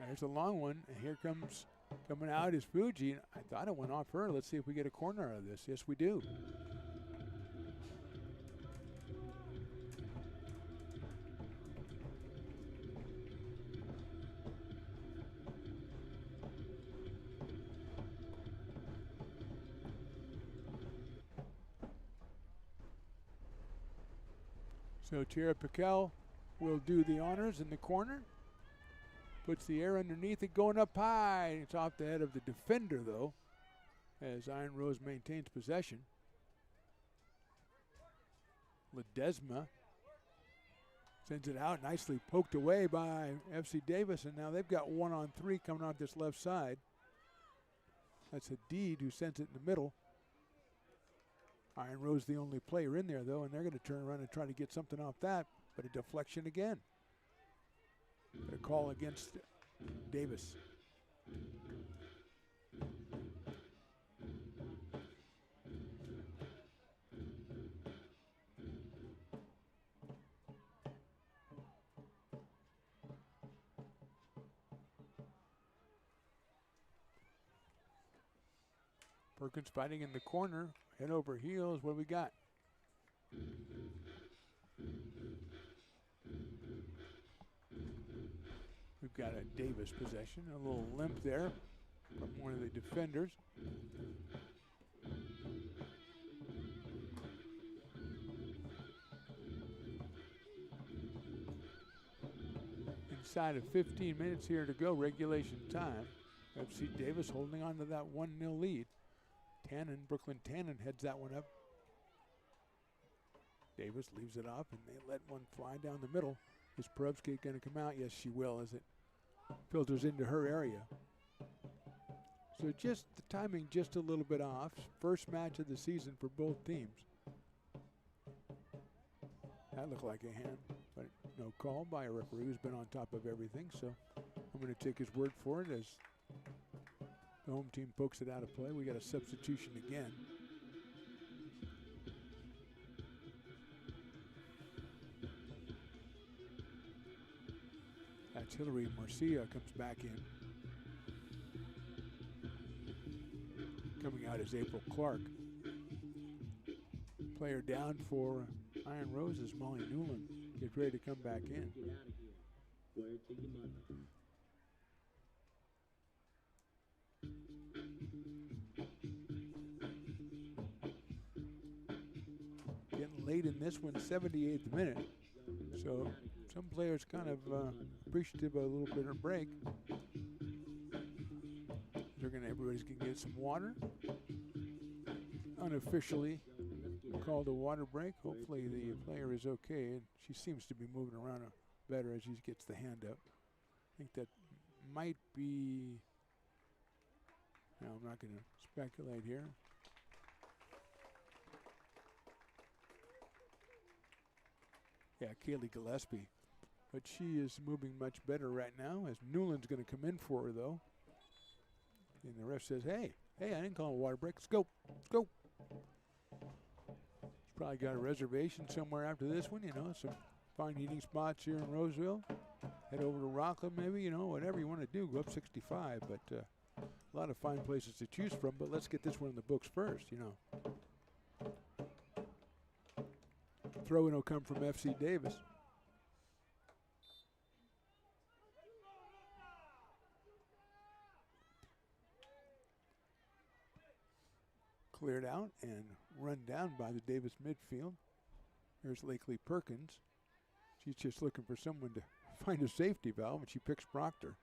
There's a long one, and here comes coming out is Fuji. I thought it went off her. Let's see if we get a corner out of this. Yes, we do. So Tara Piquel will do the honors in the corner. Puts the air underneath it, going up high. It's off the head of the defender, though, as Iron Rose maintains possession. Ledesma sends it out, nicely poked away by FC Davis, and now they've got 1-on-3 coming out this left side. That's Hadid who sends it in the middle. Iron Rose the only player in there, though, and they're going to turn around and try to get something off that, but a deflection again. A call against Davis. Perkins fighting in the corner, head over heels. What do we got? We've got a Davis possession, a little limp there from one of the defenders. Inside of 15 minutes here to go, regulation time. FC Davis holding on to that 1-0 lead. Brooklyn Tannen heads that one up. Davis leaves it up, and they let one fly down the middle. Is Perevsky going to come out? Yes, she will, as it filters into her area. So just the timing just a little bit off. First match of the season for both teams. That looked like a hand, but no call by a referee who's been on top of everything. So I'm going to take his word for it as the home team pokes it out of play. We got a substitution again. That's Hillary Marcia comes back in. Coming out is April Clark. Player down for Iron Rose is Molly Newland. Gets ready to come back in. Get out of here. Word to your mother. Getting late in this one, 78th minute. So some players kind of appreciative of a little bit of break. Everybody's gonna get some water. Unofficially called a water break. Hopefully the player is okay, and she seems to be moving around better as she gets the hand up. I think that might be. No, I'm not gonna speculate here. Yeah, Kaylee Gillespie. But she is moving much better right now, as Newland's going to come in for her, though. And the ref says, hey, I didn't call a water break. Let's go. Let's go. She's probably got a reservation somewhere after this one, some fine eating spots here in Roseville. Head over to Rockland maybe, whatever you want to do. Go up 65, but a lot of fine places to choose from. But let's get this one in the books first, Throw-in will come from FC Davis. Cleared out and run down by the Davis midfield. Here's Lakely Perkins. She's just looking for someone to find a safety valve, and she picks Proctor,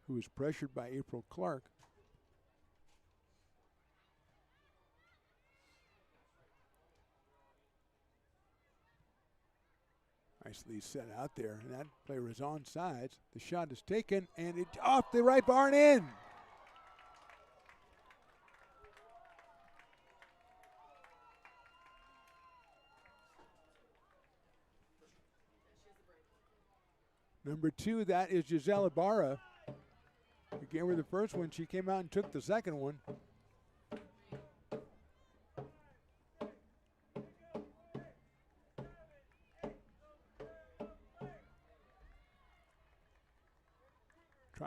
who is pressured by April Clark. Nicely set out there, and that player is on sides. The shot is taken, and it's off the right bar and in. Number 2, that is Giselle Ibarra. We gave her the first one. She came out and took the second one.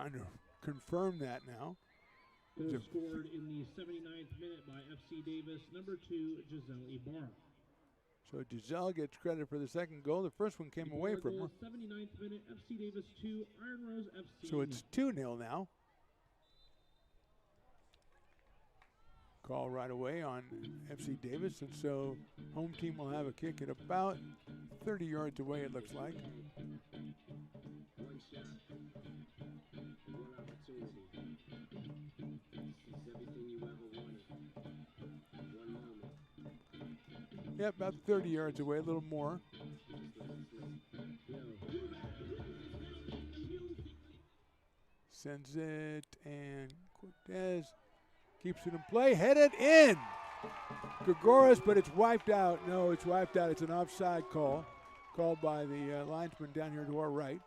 trying to confirm that now. Goal scored in the 79th minute by FC Davis, number 2, Giselle Ibarra. So Giselle gets credit for the second goal. The first one came away from her. 79th minute, FC Davis 2, Iron Rose FC. So it's 2-0 now. Call right away on FC Davis, and so home team will have a kick at about 30 yards away, it looks like. One shot, one opportunity. It's everything you ever wanted. One moment. Yeah, about 30 yards away, a little more. Sends it, and Cortez keeps it in play, headed in. Gregoris, but it's wiped out. No, it's wiped out. It's an offside call, called by the linesman down here to our right.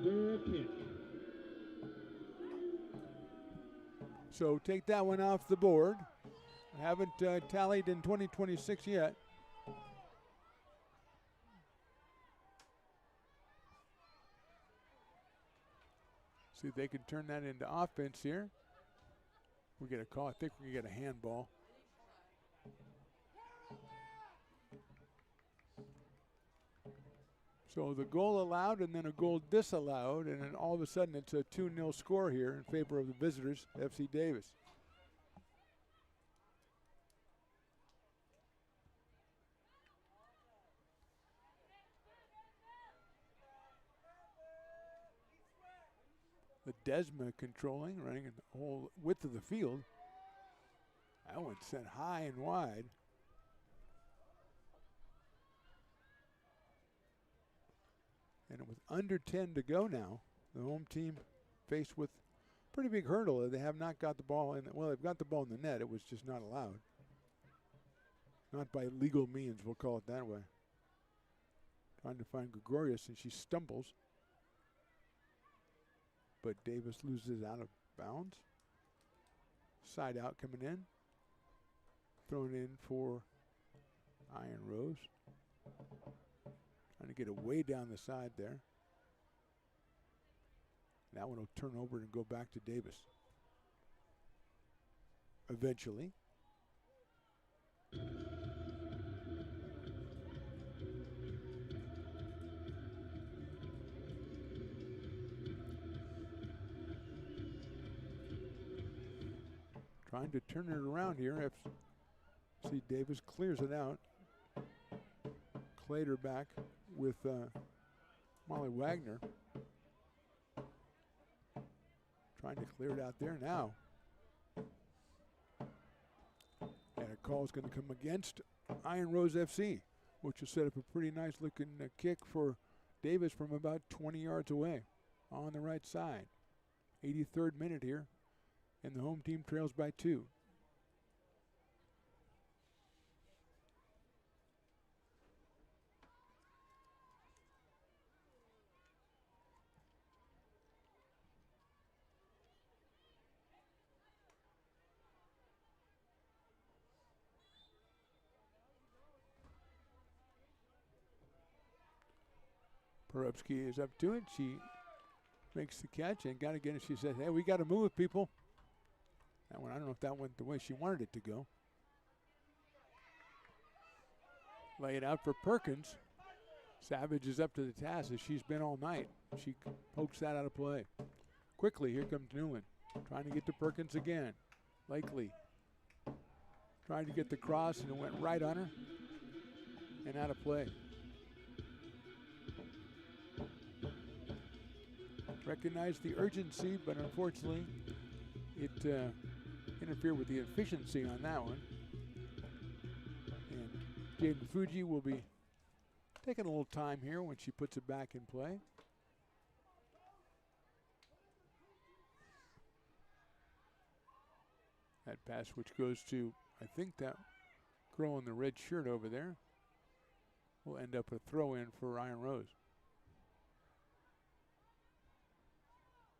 Goal kick. So take that one off the board. I haven't tallied in 2026 yet. See if they can turn that into offense here. We get a call. I think we get a handball. So the goal allowed and then a goal disallowed, and then all of a sudden it's a 2-0 score here in favor of the visitors, FC Davis. The Desma controlling, running the whole width of the field. That one sent high and wide. And with under 10 to go now, the home team faced with a pretty big hurdle. They have not got the ball in. Well, they've got the ball in the net. It was just not allowed. Not by legal means, we'll call it that way. Trying to find Gregorius, and she stumbles. But Davis loses out of bounds. Side out coming in. Thrown in for Iron Rose. Trying to get it way down the side there. That one will turn over and go back to Davis. Eventually. Trying to turn it around here. FC Davis clears it out. Clater back with Molly Wagner. Trying to clear it out there now. And a call is going to come against Iron Rose FC, which will set up a pretty nice looking kick for Davis from about 20 yards away on the right side. 83rd minute here, and the home team trails by 2. Perupsky is up to it. She makes the catch and got to get it. She said, hey, we got to move, people. That one, I don't know if that went the way she wanted it to go. Lay it out for Perkins. Savage is up to the task as she's been all night. She pokes that out of play. Quickly, here comes Newland. Trying to get to Perkins again. Likely. Trying to get the cross, and it went right on her. And out of play. Recognized the urgency, but unfortunately, it interfered with the efficiency on that one. And Jaden Fuji will be taking a little time here when she puts it back in play. That pass which goes to, I think, that girl in the red shirt over there will end up a throw-in for Iron Rose.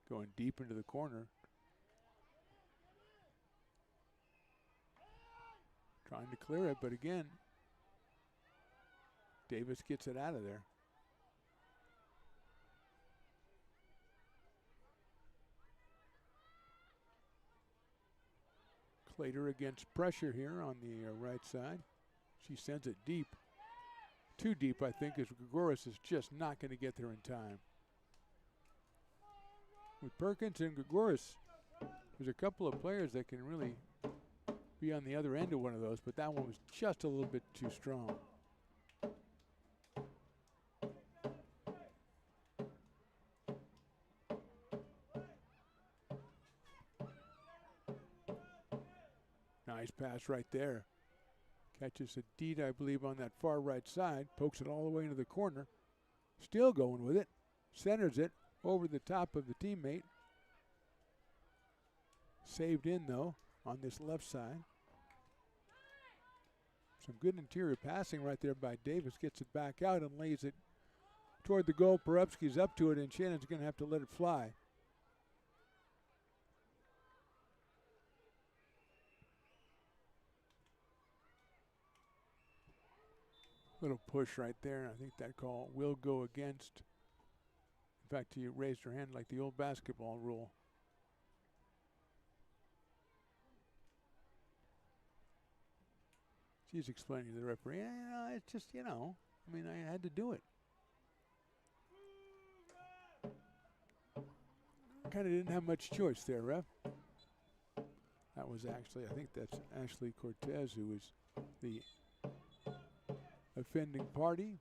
Going deep into the corner. Trying to clear it, but again, Davis gets it out of there. Clater against pressure here on the right side. She sends it deep. Too deep, I think, as Grigoris is just not going to get there in time. With Perkins and Grigoris, there's a couple of players that can really be on the other end of one of those, but that one was just a little bit too strong. Nice pass right there. Catches Adit, I believe, on that far right side. Pokes it all the way into the corner. Still going with it. Centers it over the top of the teammate. Saved in, though, on this left side. Some good interior passing right there by Davis. Gets it back out and lays it toward the goal. Perupski's up to it, and Shannon's going to have to let it fly. Little push right there. I think that call will go against. In fact, he raised her hand like the old basketball rule. She's explaining to the referee, it's just, I mean, I had to do it. Kind of didn't have much choice there, ref. That was actually, I think that's Ashley Cortez, who was the offending party,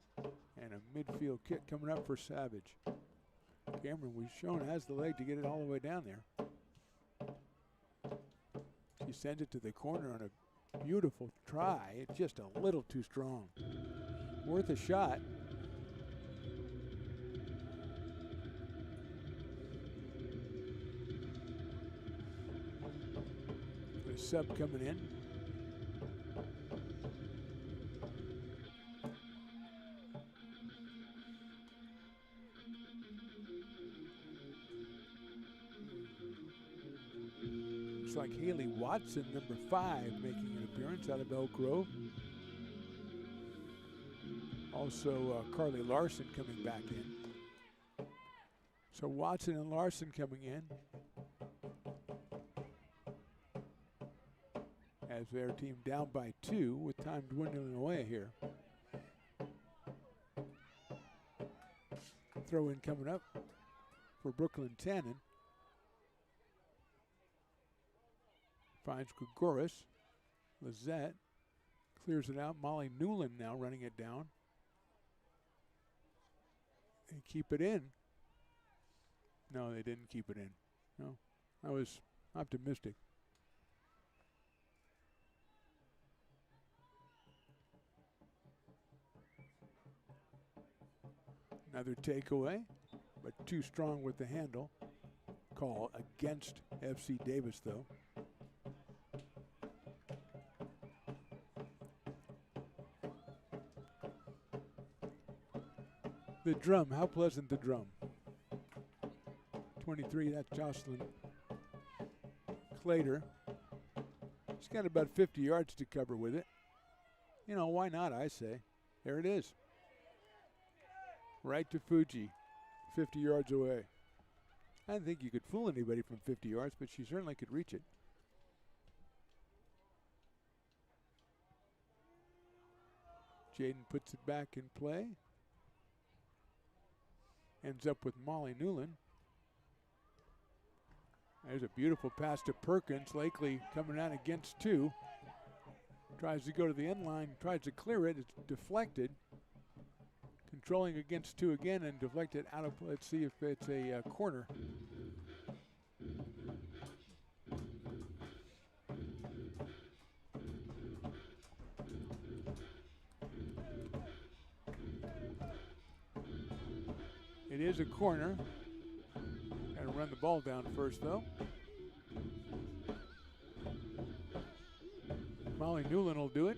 and a midfield kick coming up for Savage. Cameron was shown has the leg to get it all the way down there. She sends it to the corner on a beautiful try. It's just a little too strong. Worth a shot. A sub coming in. Looks like Haley Watson, number 5, making an appearance out of Elk Grove. Also Carly Larson coming back in. So Watson and Larson coming in as their team down by 2 with time dwindling away here. Throw in coming up for Brooklyn Tannen. Finds Grigoris. Lizette clears it out. Molly Newland now running it down. They keep it in. No, they didn't keep it in. No, I was optimistic. Another takeaway, but too strong with the handle. Call against FC Davis, though. The drum, how pleasant the drum. 23, that's Jocelyn Clater. She's got about 50 yards to cover with it. Why not, I say. There it is. Right to Fuji, 50 yards away. I didn't think you could fool anybody from 50 yards, but she certainly could reach it. Jaden puts it back in play. Ends up with Molly Newland. There's a beautiful pass to Perkins. Lakely coming out against 2. Tries to go to the end line, tries to clear it. It's deflected. Controlling against 2 again and deflected out of, let's see if it's a corner. It is a corner. Got to run the ball down first, though. Molly Newland will do it.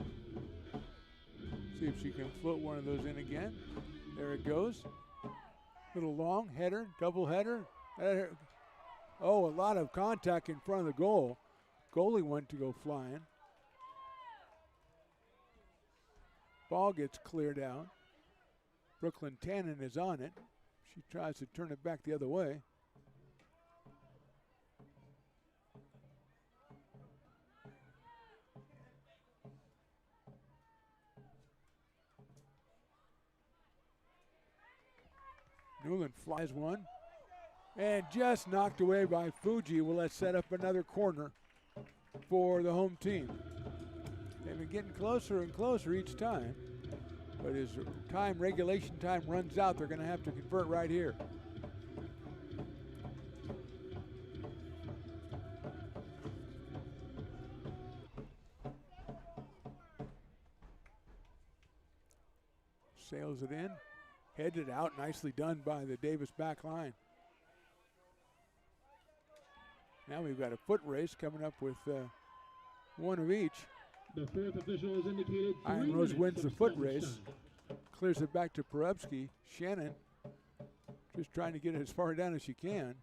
See if she can float one of those in again. There it goes. Little long header, double header. Oh, a lot of contact in front of the goal. Goalie went to go flying. Ball gets cleared out. Brooklyn Tannen is on it. She tries to turn it back the other way. Newland flies one. And just knocked away by Fuji. Will that set up another corner for the home team? They've been getting closer and closer each time. But as regulation time runs out, they're going to have to convert right here. Sails it in, headed out, nicely done by the Davis back line. Now we've got a foot race coming up with one of each. The fourth official has indicated Iron Rose wins the foot race, clears it back to Perubsky. Shannon just trying to get it as far down as she can.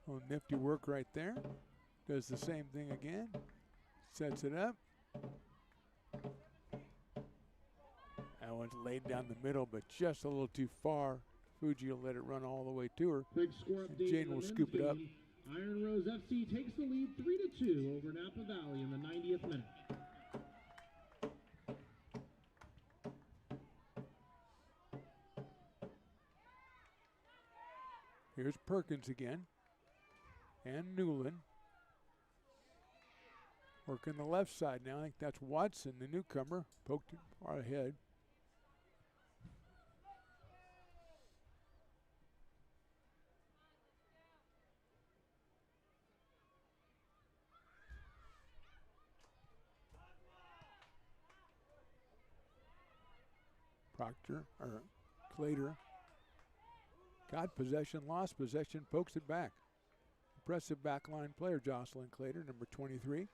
Oh, nifty work right there. Does the same thing again. Sets it up. That one's laid down the middle, but just a little too far. Fuji will let it run all the way to her. Big score update. Jane will scoop it up. Iron Rose FC takes the lead 3-2 over Napa Valley in the 90th minute. Here's Perkins again. And Newland. Working the left side now. I think that's Watson, the newcomer. Poked it far ahead. Proctor, or Clater, got possession, lost possession, pokes it back. Impressive backline player, Jocelyn Clater, number 23.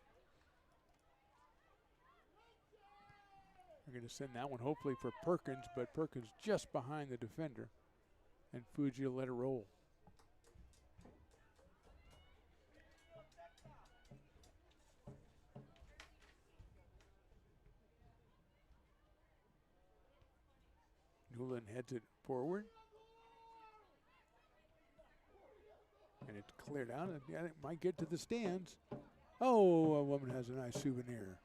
We're going to send that one hopefully for Perkins, but Perkins just behind the defender, and Fuji will let it roll. Newland heads it forward. And it's cleared out, and it might get to the stands. Oh, a woman has a nice souvenir.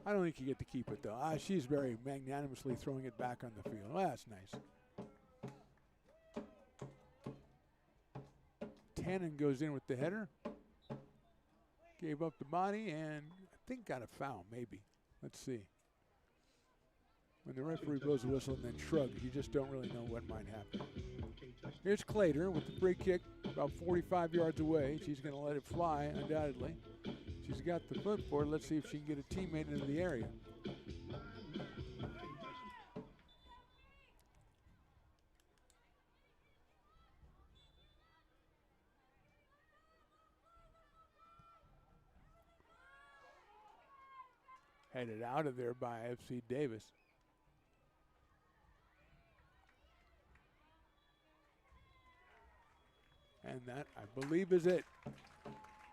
I don't think you get to keep it, though. She's very magnanimously throwing it back on the field. Well, that's nice. Tannen goes in with the header. Gave up the body, and I think got a foul, maybe. Let's see. When the referee blows the whistle and then shrugs, you just don't really know what might happen. Here's Clater with the free kick about 45 yards away. She's going to let it fly, undoubtedly. She's got the foot for it. Let's see if she can get a teammate into the area. Headed out of there by FC Davis. And that, I believe, is it.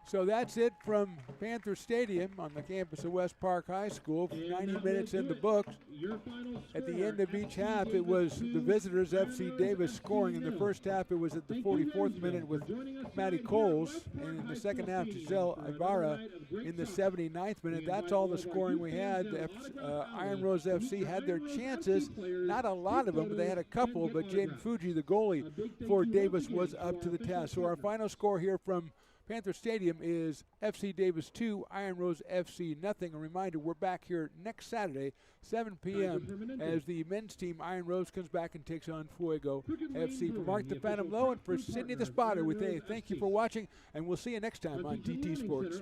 So that's it from Panther Stadium on the campus of West Park High School. 90 minutes in the books. At the end of each half, it was the visitors, FC Davis, scoring. In the first half, it was at the 44th minute with Maddie Coles. And in the second half, Giselle Ibarra in the 79th minute. That's all the scoring we had. Iron Rose FC had their chances. Not a lot of them, but they had a couple. But Jaden Fuji, the goalie for Davis, was up to the task. So our final score here from Panther Stadium is FC Davis 2, Iron Rose FC nothing. A reminder, we're back here next Saturday, 7 p.m. as the men's team, Iron Rose, comes back and takes on Fuego FC. For Mark the Phantom Lowe and for Sydney the Spotter, we thank you for watching, and we'll see you next time on TT Sports.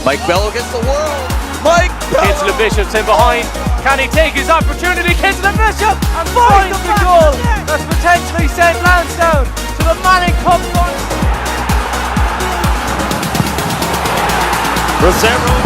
Mike Bello gets the world. Mike Bello. Into the Bishop's in behind. Can he take his opportunity? Kids the Bishop and finds the goal. That's potentially sent Lansdowne to the Manning Cup final. Rosero